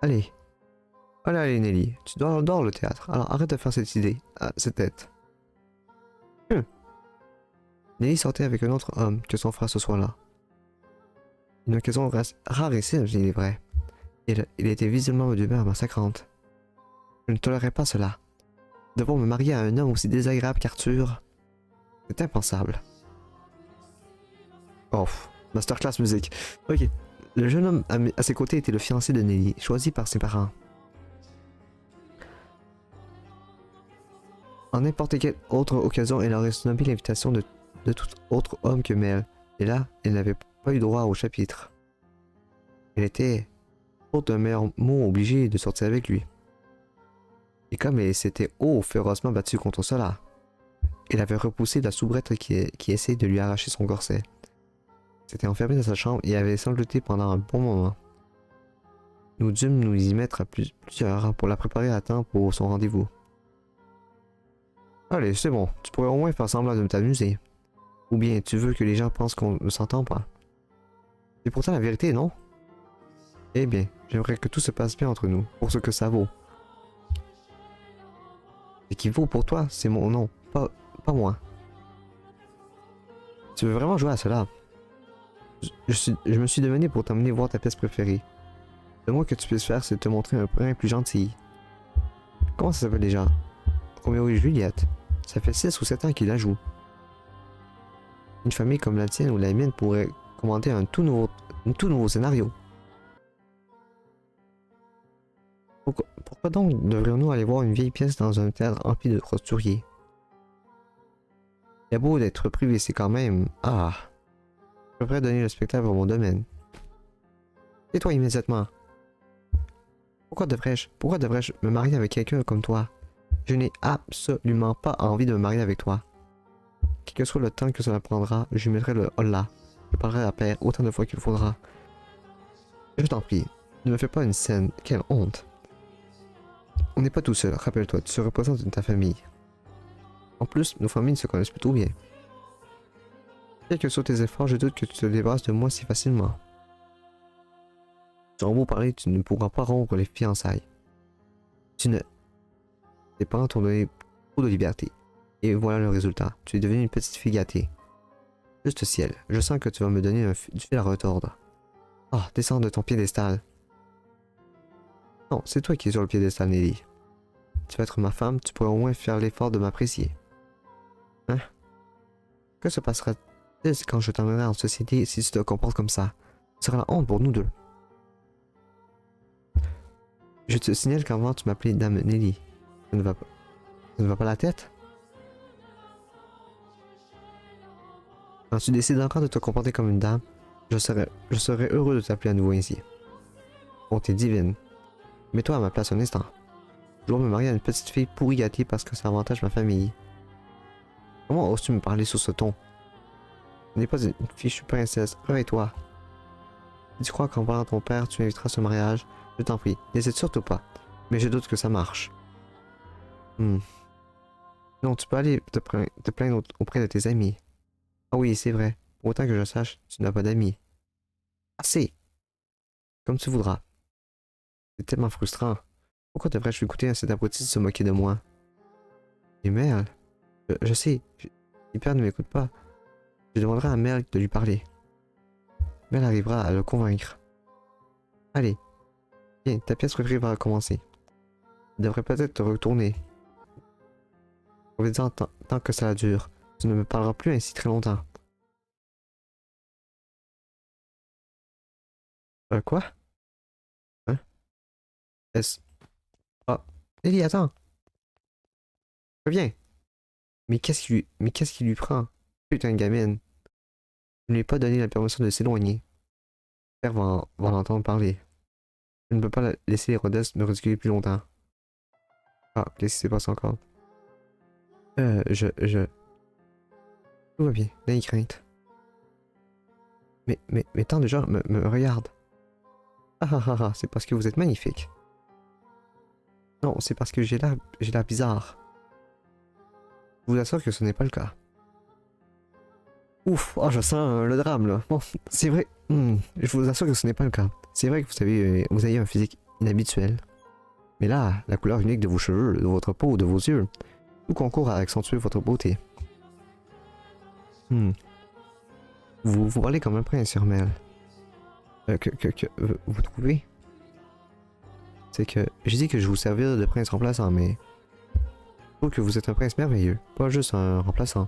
Allez. Allez, Nelly. Tu dors le théâtre. Alors arrête de faire cette idée. Ah, cette tête. Nelly sortait avec un autre homme que son frère ce soir-là. Une occasion rarissime, il est vrai. Il était visiblement d'humeur massacrante. Je ne tolérais pas cela. Devoir me marier à un homme aussi désagréable qu'Arthur, c'est impensable. Oh, masterclass musique. Ok. Le jeune homme à ses côtés était le fiancé de Nelly, choisi par ses parents. En n'importe quelle autre occasion, elle aurait snobé l'invitation de tout autre homme que Mel. Et là, elle n'avait pas eu droit au chapitre. Elle était, faute d'un meilleur mot, obligée de sortir avec lui. Et comme elle s'était férocement battue contre cela, elle avait repoussé la soubrette qui essayait de lui arracher son corset. S'était enfermée dans sa chambre et avait sangloté pendant un bon moment. Nous dûmes nous y mettre à plusieurs heures pour la préparer à temps pour son rendez-vous. Allez, c'est bon, tu pourrais au moins faire semblant de t'amuser. Ou bien tu veux que les gens pensent qu'on ne s'entend pas. C'est pourtant la vérité, non? Eh bien, j'aimerais que tout se passe bien entre nous, pour ce que ça vaut. Ce qui vaut pour toi, c'est mon nom, pas moi. Tu veux vraiment jouer à cela? Je me suis demandé pour t'emmener voir ta pièce préférée. Le moins que tu puisses faire, c'est de te montrer un brin plus gentil. Comment ça s'appelle déjà? Roméo et Juliette. Ça fait 6 ou 7 ans qu'il la joue. Une famille comme la tienne ou la mienne pourrait commander un tout nouveau scénario. Pourquoi donc devrions-nous aller voir une vieille pièce dans un théâtre rempli de roturiers? Il y a beau d'être privé, c'est quand même... Ah! Je devrais donner le spectacle à mon domaine. Tais-toi immédiatement. Pourquoi devrais-je me marier avec quelqu'un comme toi? Je n'ai absolument pas envie de me marier avec toi. Quel que soit le temps que cela prendra, je mettrai le holà. Je parlerai à père autant de fois qu'il faudra. Je t'en prie, ne me fais pas une scène. Quelle honte. On n'est pas tout seul, rappelle-toi, tu représentes ta famille. En plus, nos familles se connaissent plutôt bien. Quels que soient tes efforts, je doute que tu te débarrasses de moi si facilement. Tu en beau parler, tu ne pourras pas rompre les fiançailles. Tes parents t'ont donné trop de liberté. Et voilà le résultat. Tu es devenue une petite fille gâtée. Juste ciel, je sens que tu vas me donner du fil à retordre. Oh, descends de ton piédestal. Non, c'est toi qui es sur le piédestal, Nelly. Tu vas être ma femme, tu pourrais au moins faire l'effort de m'apprécier. Hein? Que se passera-t-il quand je t'emmènerai en société si tu te comportes comme ça? Ce sera la honte pour nous deux. Je te signale qu'avant tu m'appelais Dame Nelly. Ça ne va pas. Ça ne va pas la tête? Quand tu décides encore de te comporter comme une dame, je serais heureux de t'appeler à nouveau ainsi. Bonté divine. Mets-toi à ma place un instant. Je dois me marier à une petite fille pourri gâtée parce que ça avantage ma famille. Comment oses-tu me parler sous ce ton? Tu n'es pas une fichue princesse. Réveille-toi. Si tu crois qu'en parlant à ton père, tu inviteras ce mariage, je t'en prie, n'hésite surtout pas. Mais je doute que ça marche. Non, tu peux aller te plaindre auprès de tes amis. Ah oui, c'est vrai. Pour autant que je sache, tu n'as pas d'amis. Assez. Comme tu voudras. C'est tellement frustrant. Pourquoi devrais-je écouter à cet abruti se moquer de moi? Et Mel, je sais, si Père ne m'écoute pas, je demanderai à Mel de lui parler. Mel arrivera à le convaincre. Allez, viens, ta pièce préférée va commencer. Tu devrais peut-être te retourner. Profites-en tant que ça dure. Tu ne me parleras plus ainsi très longtemps. Quoi? Hein? Est-ce... Ah, Ellie, attends! Reviens! Mais qu'est-ce qui lui prend? Putain de gamine. Je ne lui ai pas donné la permission de s'éloigner. Père va l'entendre parler. Je ne peux pas laisser Rhodes me ridiculer plus longtemps. Ah, qu'est-ce qui s'est passé encore? Je... Tout va bien, n'ayez crainte. Mais tant de gens me regardent. Ah ah ah ah, c'est parce que vous êtes magnifique. Non, c'est parce que j'ai l'air bizarre. Je vous assure que ce n'est pas le cas. Ouf, oh, je sens le drame là. Bon, c'est vrai, je vous assure que ce n'est pas le cas. C'est vrai que vous avez un physique inhabituel. Mais là, la couleur unique de vos cheveux, de votre peau, de vos yeux, tout concourt à accentuer votre beauté. Vous parlez comme un prince, Mel. Vous trouvez? C'est que j'ai dit que je vous servirais de prince remplaçant, mais je trouve que vous êtes un prince merveilleux, pas juste un remplaçant.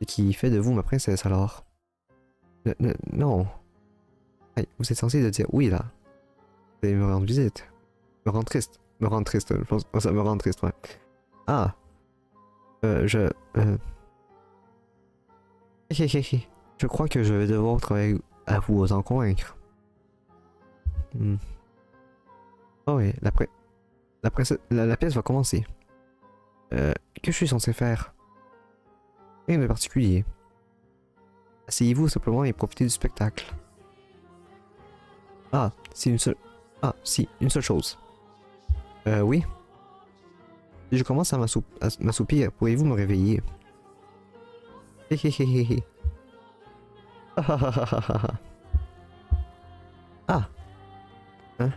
Et qui fait de vous ma princesse alors? Non. Hey, vous êtes censé de dire oui là. Vous allez me rendre visite. Me rendre triste. Me rendre triste, je pense que ça me rend triste, ouais. Ah. Je crois que je vais devoir travailler à vous en convaincre. Oh oui, la pièce va commencer. Que je suis censé faire? Rien de particulier. Asseyez-vous simplement et profitez du spectacle. Ah, si, une seule chose. Oui. Si je commence à m'assoupir, pourriez-vous me réveiller? Héhéhéhéhé. Ah. Hein?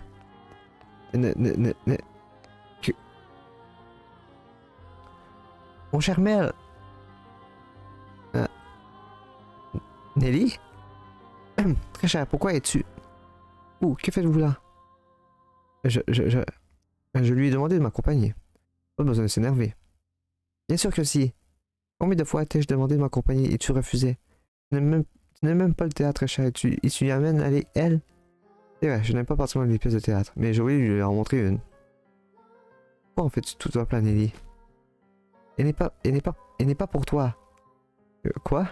Que... Mon cher Mel. Nelly? Très cher, pourquoi es-tu... Ouh, que faites-vous là? Je lui ai demandé de m'accompagner. Pas besoin de s'énerver. Bien sûr que si. Combien de fois t'ai-je demandé de m'accompagner et tu refusais? Tu n'aimes même pas le théâtre, cher, et tu y amènes aller elle? C'est vrai, je n'aime pas particulièrement les pièces de théâtre, mais j'ai oublié de lui en montrer une. Pourquoi en fais-tu tout à plat, Nelly? Elle n'est pas pour toi. Quoi?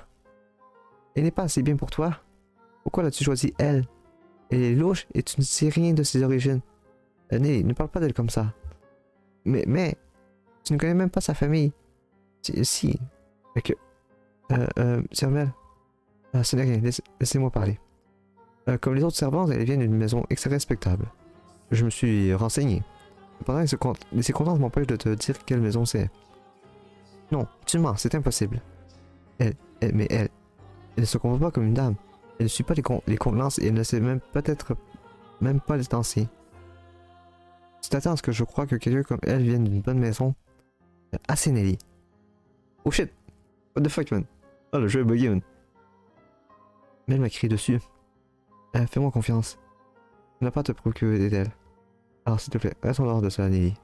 Elle n'est pas assez bien pour toi? Pourquoi l'as-tu choisi elle? Elle est louche et tu ne sais rien de ses origines. Nelly, ne parle pas d'elle comme ça. Mais, tu ne connais même pas sa famille. Si. Mais que... Sir Mel, ce n'est rien, laissez-moi parler. Comme les autres servantes, elle vient d'une maison extrêmement respectable. Je me suis renseigné. Cependant, les circonstances m'empêchent de te dire quelle maison c'est. Non, tu mens, c'est impossible. Mais elle ne se comporte pas comme une dame. Elle ne suit pas les convenances et elle ne sait même peut-être même pas les danser. Tu t'attends à ce que je croie que quelqu'un comme elle vienne d'une bonne maison? Assez, Nelly. Oh shit! What the fuck, man? Oh, le jeu est bugué, man. Mel m'a crié dessus. Fais-moi confiance. Tu n'as pas à te préoccuper d'elle. Alors, s'il te plaît, reste en dehors de cela, Nelly.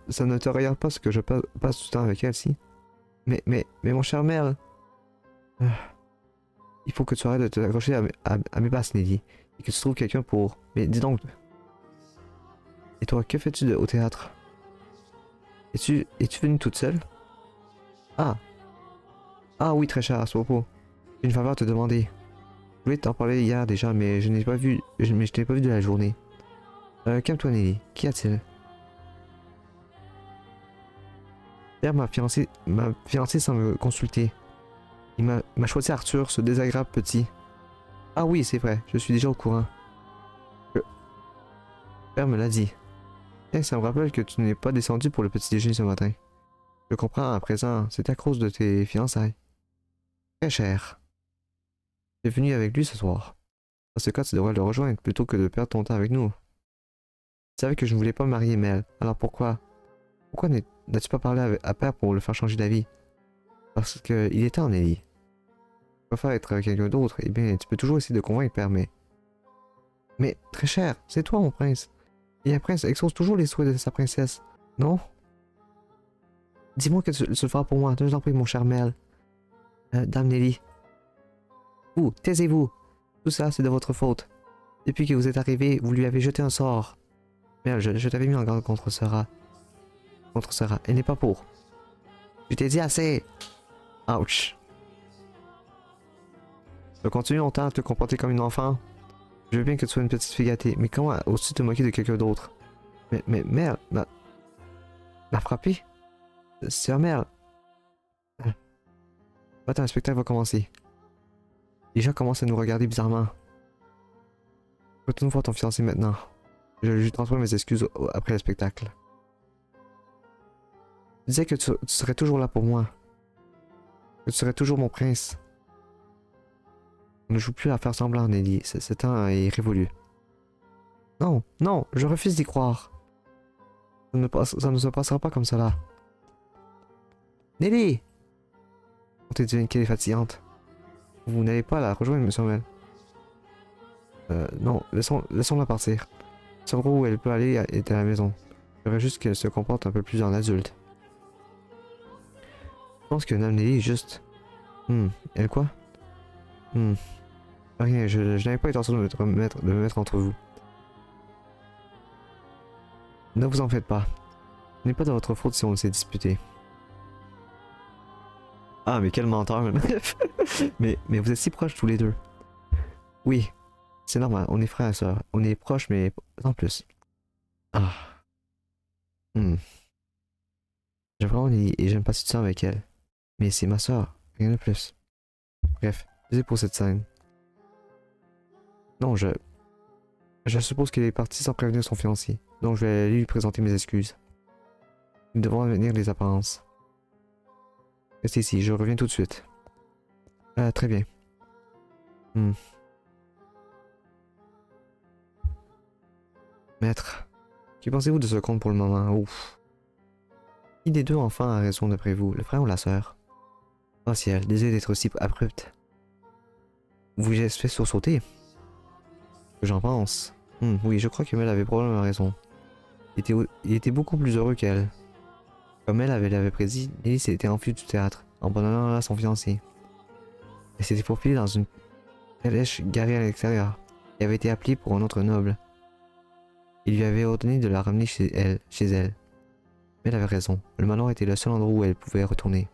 Ça ne te regarde pas ce que je passe du temps avec elle, si? Mais mon cher Mel... Il faut que tu arrêtes de t'accrocher à mes basses, Nelly. Et que tu trouves quelqu'un pour... Mais dis donc... Et toi, que fais-tu au théâtre? Es-tu venue toute seule? Ah. Ah oui, très cher, à ce propos. J'ai une faveur à te demander. Je voulais t'en parler hier déjà, mais je n'ai pas vu... Mais je t'ai pas vu de la journée. Calme-toi, Nelly. Qu'y a-t-il? Père m'a fiancé sans me consulter. Il m'a choisi Arthur, ce désagréable petit. Ah oui, c'est vrai, je suis déjà au courant. Le père me l'a dit. Tiens, ça me rappelle que tu n'es pas descendu pour le petit déjeuner ce matin. Je comprends à présent, c'est à cause de tes fiançailles. Très cher. Tu es venu avec lui ce soir. Dans ce cas, tu devrais le rejoindre plutôt que de perdre ton temps avec nous. Tu savais que je ne voulais pas me marier, Mel. Alors pourquoi? Pourquoi n'as-tu pas parlé à père pour le faire changer d'avis? Parce qu'il est temps, Nelly. Tu préfères être avec quelqu'un d'autre, eh bien, tu peux toujours essayer de convaincre père, mais... Mais, très cher, c'est toi, mon prince. Et un prince expose toujours les souhaits de sa princesse, non? Dis-moi que tu le feras pour moi, je t'en prie, mon cher Mel. Dame Nelly. Vous, taisez-vous. Tout ça, c'est de votre faute. Depuis que vous êtes arrivé, vous lui avez jeté un sort. Mel, je t'avais mis en garde contre Sarah. Contre Sarah, elle n'est pas pour. Je t'ai dit assez. Ouch. Tu continues longtemps à te comporter comme une enfant. Je veux bien que tu sois une petite fille gâtée, mais comment aussi te moquer de quelqu'un d'autre? Mais Mel, m'a frappé? C'est un Mel. Attends, le spectacle va commencer. Les gens commencent à nous regarder bizarrement. Retourne voir ton fiancé maintenant. Je lui transmets mes excuses après le spectacle. Tu disais que tu serais toujours là pour moi. Que tu serais toujours mon prince. On ne joue plus à faire semblant, Nelly. Ce temps est révolu. Non, non, je refuse d'y croire. Ça ne se passera pas comme cela. Nelly! On t'a dit qu'elle est fatigante. Vous n'allez pas la rejoindre, monsieur Mel. Non, laissons-la partir. Le seul endroit où elle peut aller est à la maison. Il faudrait juste qu'elle se comporte un peu plus en adulte. Je pense que Dame Nelly est juste... Elle quoi? Rien, je n'avais pas l'intention de me mettre entre vous. Ne vous en faites pas. Ce n'est pas de votre faute si on s'est disputé. Ah, mais quel menteur, mais vous êtes si proches tous les deux. Oui, c'est normal, on est frères et sœurs. On est proches, mais en plus. Ah. J'aime vraiment Lily et j'aime passer du temps avec elle. Mais c'est ma sœur, rien de plus. Bref, désolé pour cette scène. Non, je suppose qu'elle est partie sans prévenir son fiancé. Donc je vais aller lui présenter mes excuses. Nous devons maintenir les apparences. Restez ici, je reviens tout de suite. Très bien. Maître, que pensez-vous de ce conte pour le moment? Ouf. Qui des deux enfants a raison d'après vous, le frère ou la sœur? Oh ciel, désolé d'être aussi abrupte. Vous avez fait sursauter? J'en pense. Oui, je crois que Mel avait probablement raison. Il était beaucoup plus heureux qu'elle. Comme elle l'avait prédit, Nelly s'était enfuie du théâtre, en abandonnant là son fiancé. Elle s'était faufilée dans une calèche garée à l'extérieur, et avait été appelée pour un autre noble. Il lui avait ordonné de la ramener chez elle. Mais elle avait raison, le manoir était le seul endroit où elle pouvait retourner.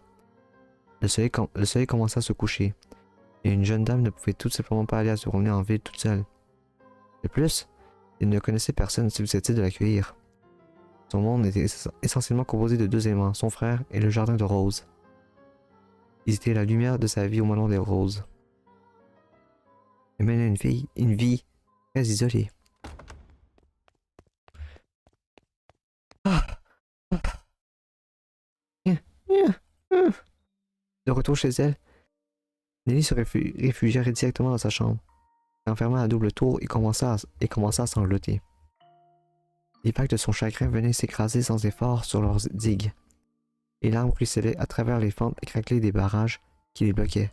Le soleil commença à se coucher, et une jeune dame ne pouvait tout simplement pas aller à se promener en ville toute seule. De plus, elle ne connaissait personne susceptible de l'accueillir. Son monde était essentiellement composé de deux éléments, son frère et le jardin de Rose. Ils étaient la lumière de sa vie au manoir des Roses. Elle menait une vie très isolée. De retour chez elle, Nelly se réfugia directement dans sa chambre, s'enferma à double tour et commença à sangloter. Les vagues de son chagrin venaient s'écraser sans effort sur leurs digues. Les larmes ruisselaient à travers les fentes craquelées des barrages qui les bloquaient.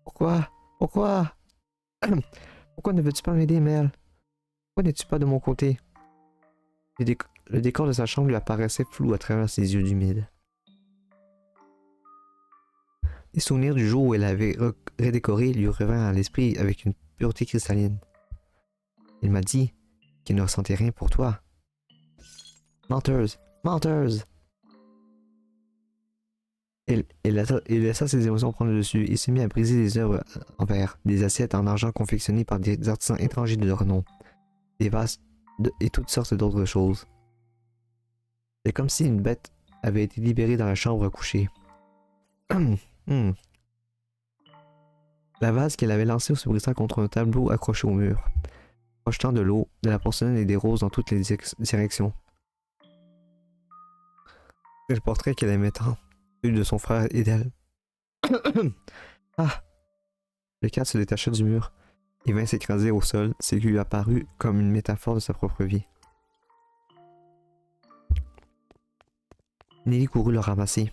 Pourquoi? Pourquoi? Pourquoi ne veux-tu pas m'aider, Mel? Pourquoi n'es-tu pas de mon côté? Le décor de sa chambre lui apparaissait flou à travers ses yeux humides. Les souvenirs du jour où elle avait redécoré lui revinrent à l'esprit avec une pureté cristalline. Elle m'a dit qu'elle ne ressentait rien pour toi. Menteuse! Menteuse! Elle laissa ses émotions prendre le dessus et se mit à briser des œuvres en verre, des assiettes en argent confectionnées par des artisans étrangers de renom, des vases et toutes sortes d'autres choses. C'est comme si une bête avait été libérée dans la chambre à coucher. Hmm. La vase qu'elle avait lancée se brisa contre un tableau accroché au mur, projetant de l'eau, de la porcelaine et des roses dans toutes les directions. C'est le portrait qu'elle aimait tant, celui de son frère et d'elle. Ah! Le cadre se détacha du mur et vint s'écraser au sol, ce qui lui apparut comme une métaphore de sa propre vie. Nelly courut le ramasser.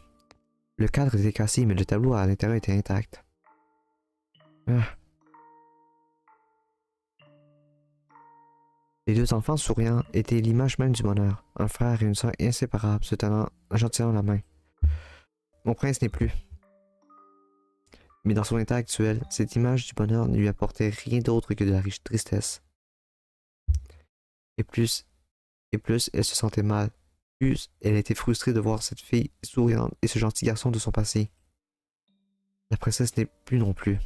Le cadre était cassé, mais le tableau à l'intérieur était intact. Ah. Les deux enfants souriants étaient l'image même du bonheur, un frère et une sœur inséparables se tenant gentiment la main. Mon prince n'est plus. Mais dans son état actuel, cette image du bonheur ne lui apportait rien d'autre que de la riche tristesse. Et plus, elle se sentait mal. Plus, elle était frustrée de voir cette fille souriante et ce gentil garçon de son passé. La princesse n'est plus non plus.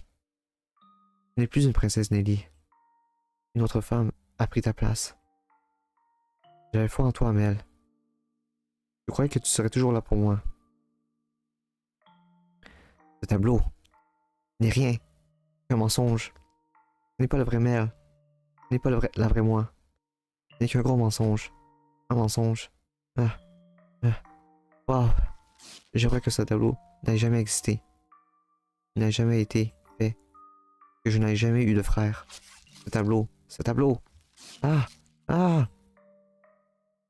Elle n'est plus une princesse Nelly. Une autre femme a pris ta place. J'avais foi en toi, Amel. Je croyais que tu serais toujours là pour moi. Ce tableau n'est rien qu'un mensonge. Ce n'est pas le vrai Mel. Ce n'est pas la vraie moi. Ce n'est qu'un gros mensonge. Un mensonge. Ah, ah. Wow. J'aimerais que ce tableau n'ait jamais existé. N'ait jamais été fait. Que je n'ai jamais eu de frère. Ce tableau. Ce tableau. Ah! Ah!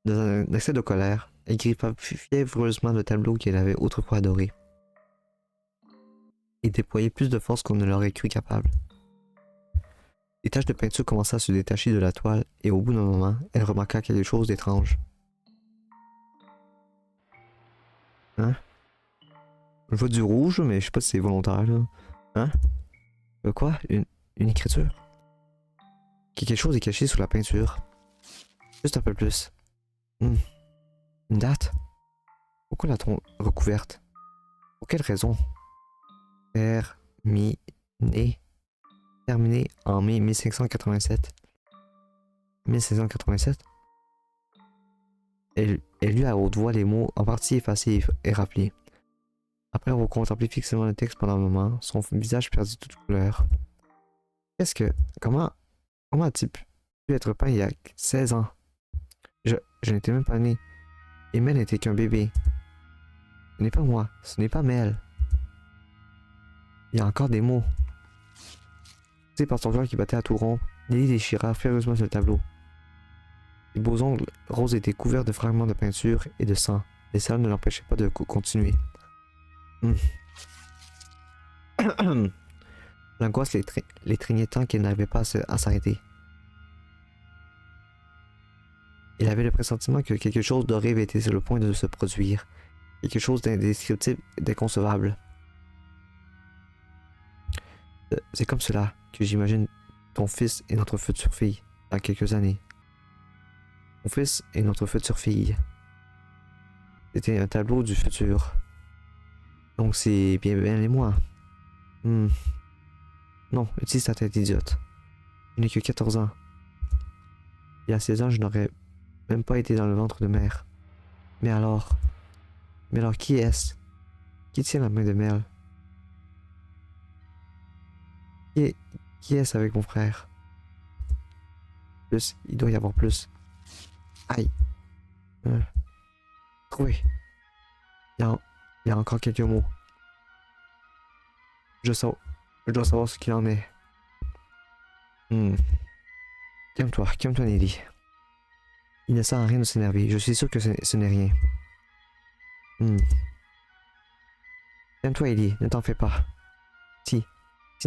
Dans un excès de colère, elle grippa fiévreusement le tableau qu'elle avait autrefois adoré. Et déployait plus de force qu'on ne l'aurait cru capable. Les taches de peinture commençaient à se détacher de la toile et au bout d'un moment, elle remarqua quelque chose d'étrange. Hein? Je vois du rouge, mais je sais pas si c'est volontaire, là. Hein? Quoi? Une écriture? Quelque chose est caché sous la peinture. Juste un peu plus. Une date? Pourquoi l'a-t-on recouverte? Pour quelle raison? Terminé. Terminé en mai 1587. 1587? Elle lut à haute voix les mots en partie effacés et rappelés. Après avoir contemplé fixement le texte pendant un moment, son visage perdit toute couleur. Qu'est-ce que... Comment a-t-il pu être peint il y a 16 ans? Je n'étais même pas né. Et Mel n'était qu'un bébé. Ce n'est pas moi, ce n'est pas Mel. Il y a encore des mots. Poussée par son cœur qui battait à tout rompre, Nelly déchira furieusement sur le tableau. Les beaux ongles roses étaient couverts de fragments de peinture et de sang, mais cela ne l'empêchait pas de continuer. L'angoisse l'étreignait tant qu'elle n'arrivait pas à s'arrêter. Il avait le pressentiment que quelque chose d'horrible était sur le point de se produire, quelque chose d'indescriptible et d'inconcevable. C'est comme cela que j'imagine ton fils et notre future fille dans quelques années. Mon fils et notre future fille. C'était un tableau du futur. Donc c'est bien et moi. Non, utilise ta tête idiote. Je n'ai que 14 ans. Il y a 16 ans, je n'aurais même pas été dans le ventre de mère. Mais alors qui est-ce? Qui tient la main de Mel? Qui est-ce avec mon frère? Plus, il doit y avoir plus. Aïe. Trouvé. Il y a encore quelques mots. Je dois savoir ce qu'il en est. Calme-toi Nelly. Il ne sert à rien de s'énerver, je suis sûr que ce n'est rien. Calme-toi Ellie, ne t'en fais pas. Si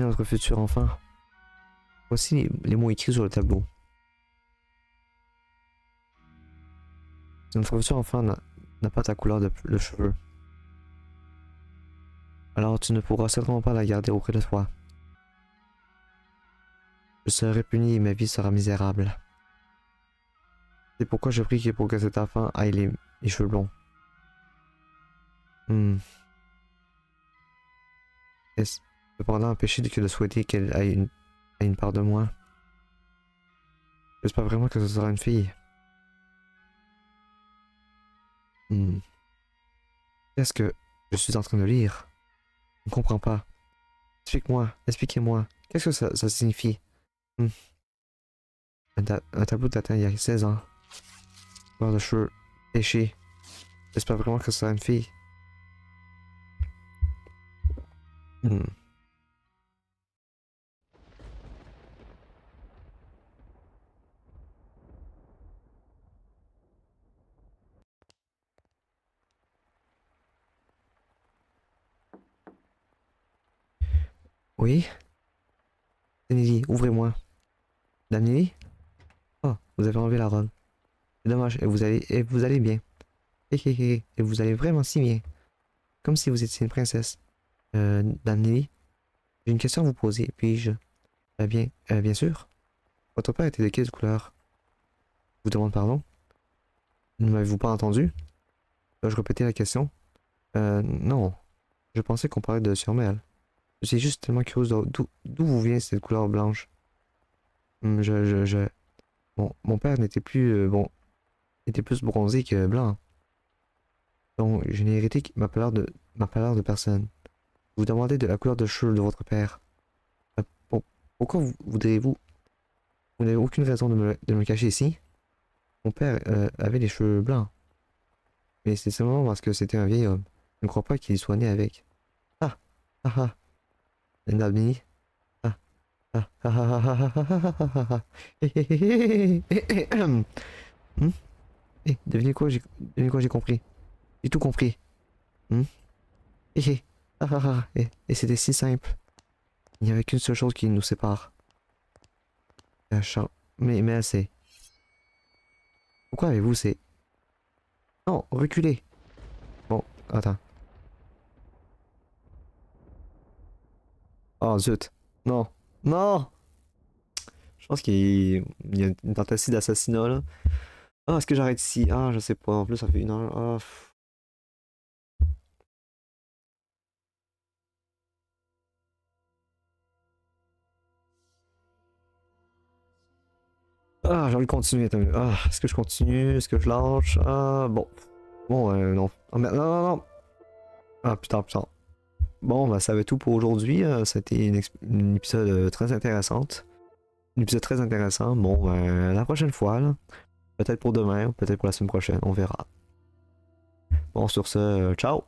notre futur enfant. Voici les mots écrits sur le tableau. Si notre futur enfant n'a pas ta couleur de cheveux, alors tu ne pourras certainement pas la garder auprès de toi. Je serai puni et ma vie sera misérable. C'est pourquoi je prie pour que cet enfant ait les cheveux blonds. Est-ce cependant empêché que de souhaiter qu'elle ait une part de moi? J'espère vraiment que ce sera une fille. Qu'est-ce que je suis en train de lire? Je ne comprends pas. Explique-moi, expliquez-moi. Qu'est-ce que ça signifie? Hmm. Un tableau datant il y a 16 ans. Couleur de cheveux léché. J'espère vraiment que ce sera une fille. Hmm. Oui? Danny, ouvrez-moi. Danny? Oh, vous avez enlevé la robe. C'est dommage, et vous allez bien. Hé hé hé, et vous allez vraiment si bien. Comme si vous étiez une princesse. Danny, j'ai une question à vous poser, puis-je? Bien sûr. Votre père était de quelle couleur? Je vous demande pardon? Ne m'avez-vous pas entendu? Dois-je répéter la question? Non. Je pensais qu'on parlait de surmel. Je suis juste tellement curieuse d'où vous vient cette couleur blanche. Je... Bon, mon père n'était plus... bon, était plus bronzé que blanc. Donc, je n'ai hérité que ma pâleur de personne. Vous demandez de la couleur de cheveux de votre père. Bon, pourquoi voudriez-vous? Vous n'avez aucune raison de me cacher ici. Mon père avait les cheveux blancs. Mais c'est seulement parce que c'était un vieil homme. Je ne crois pas qu'il soit né avec. Ah! Ah ah! Nabni? Ah! Ah! Ah ah ah ah ah ah ah ah ah. Hé hé hé hé hé hé. Hmm? Eh, devinez quoi j'ai compris. J'ai tout compris. Hmm? Hé hé. Ah ah ah. Et c'était si simple. Il n'y avait qu'une seule chose qui nous sépare. La chambre. Mais assez. Pourquoi avez-vous ces... Non, reculez. Bon, attends. Oh zut. Non. Non! Je pense qu'il y a une tentative d'assassinat là. Ah, est-ce que j'arrête ici? Ah, je sais pas. En plus, ça fait 1 heure. Ah, ah, j'ai envie de continuer. Attends. Ah, est-ce que je continue? Est-ce que je lâche? Ah, bon. Bon, non. Ah, non, non, non. Ah, putain, putain. Bon, bah, ça va être tout pour aujourd'hui. C'était une épisode très intéressante. Un épisode très intéressant. Bon, ben, la prochaine fois, là. Peut-être pour demain, ou peut-être pour la semaine prochaine. On verra. Bon, sur ce, ciao!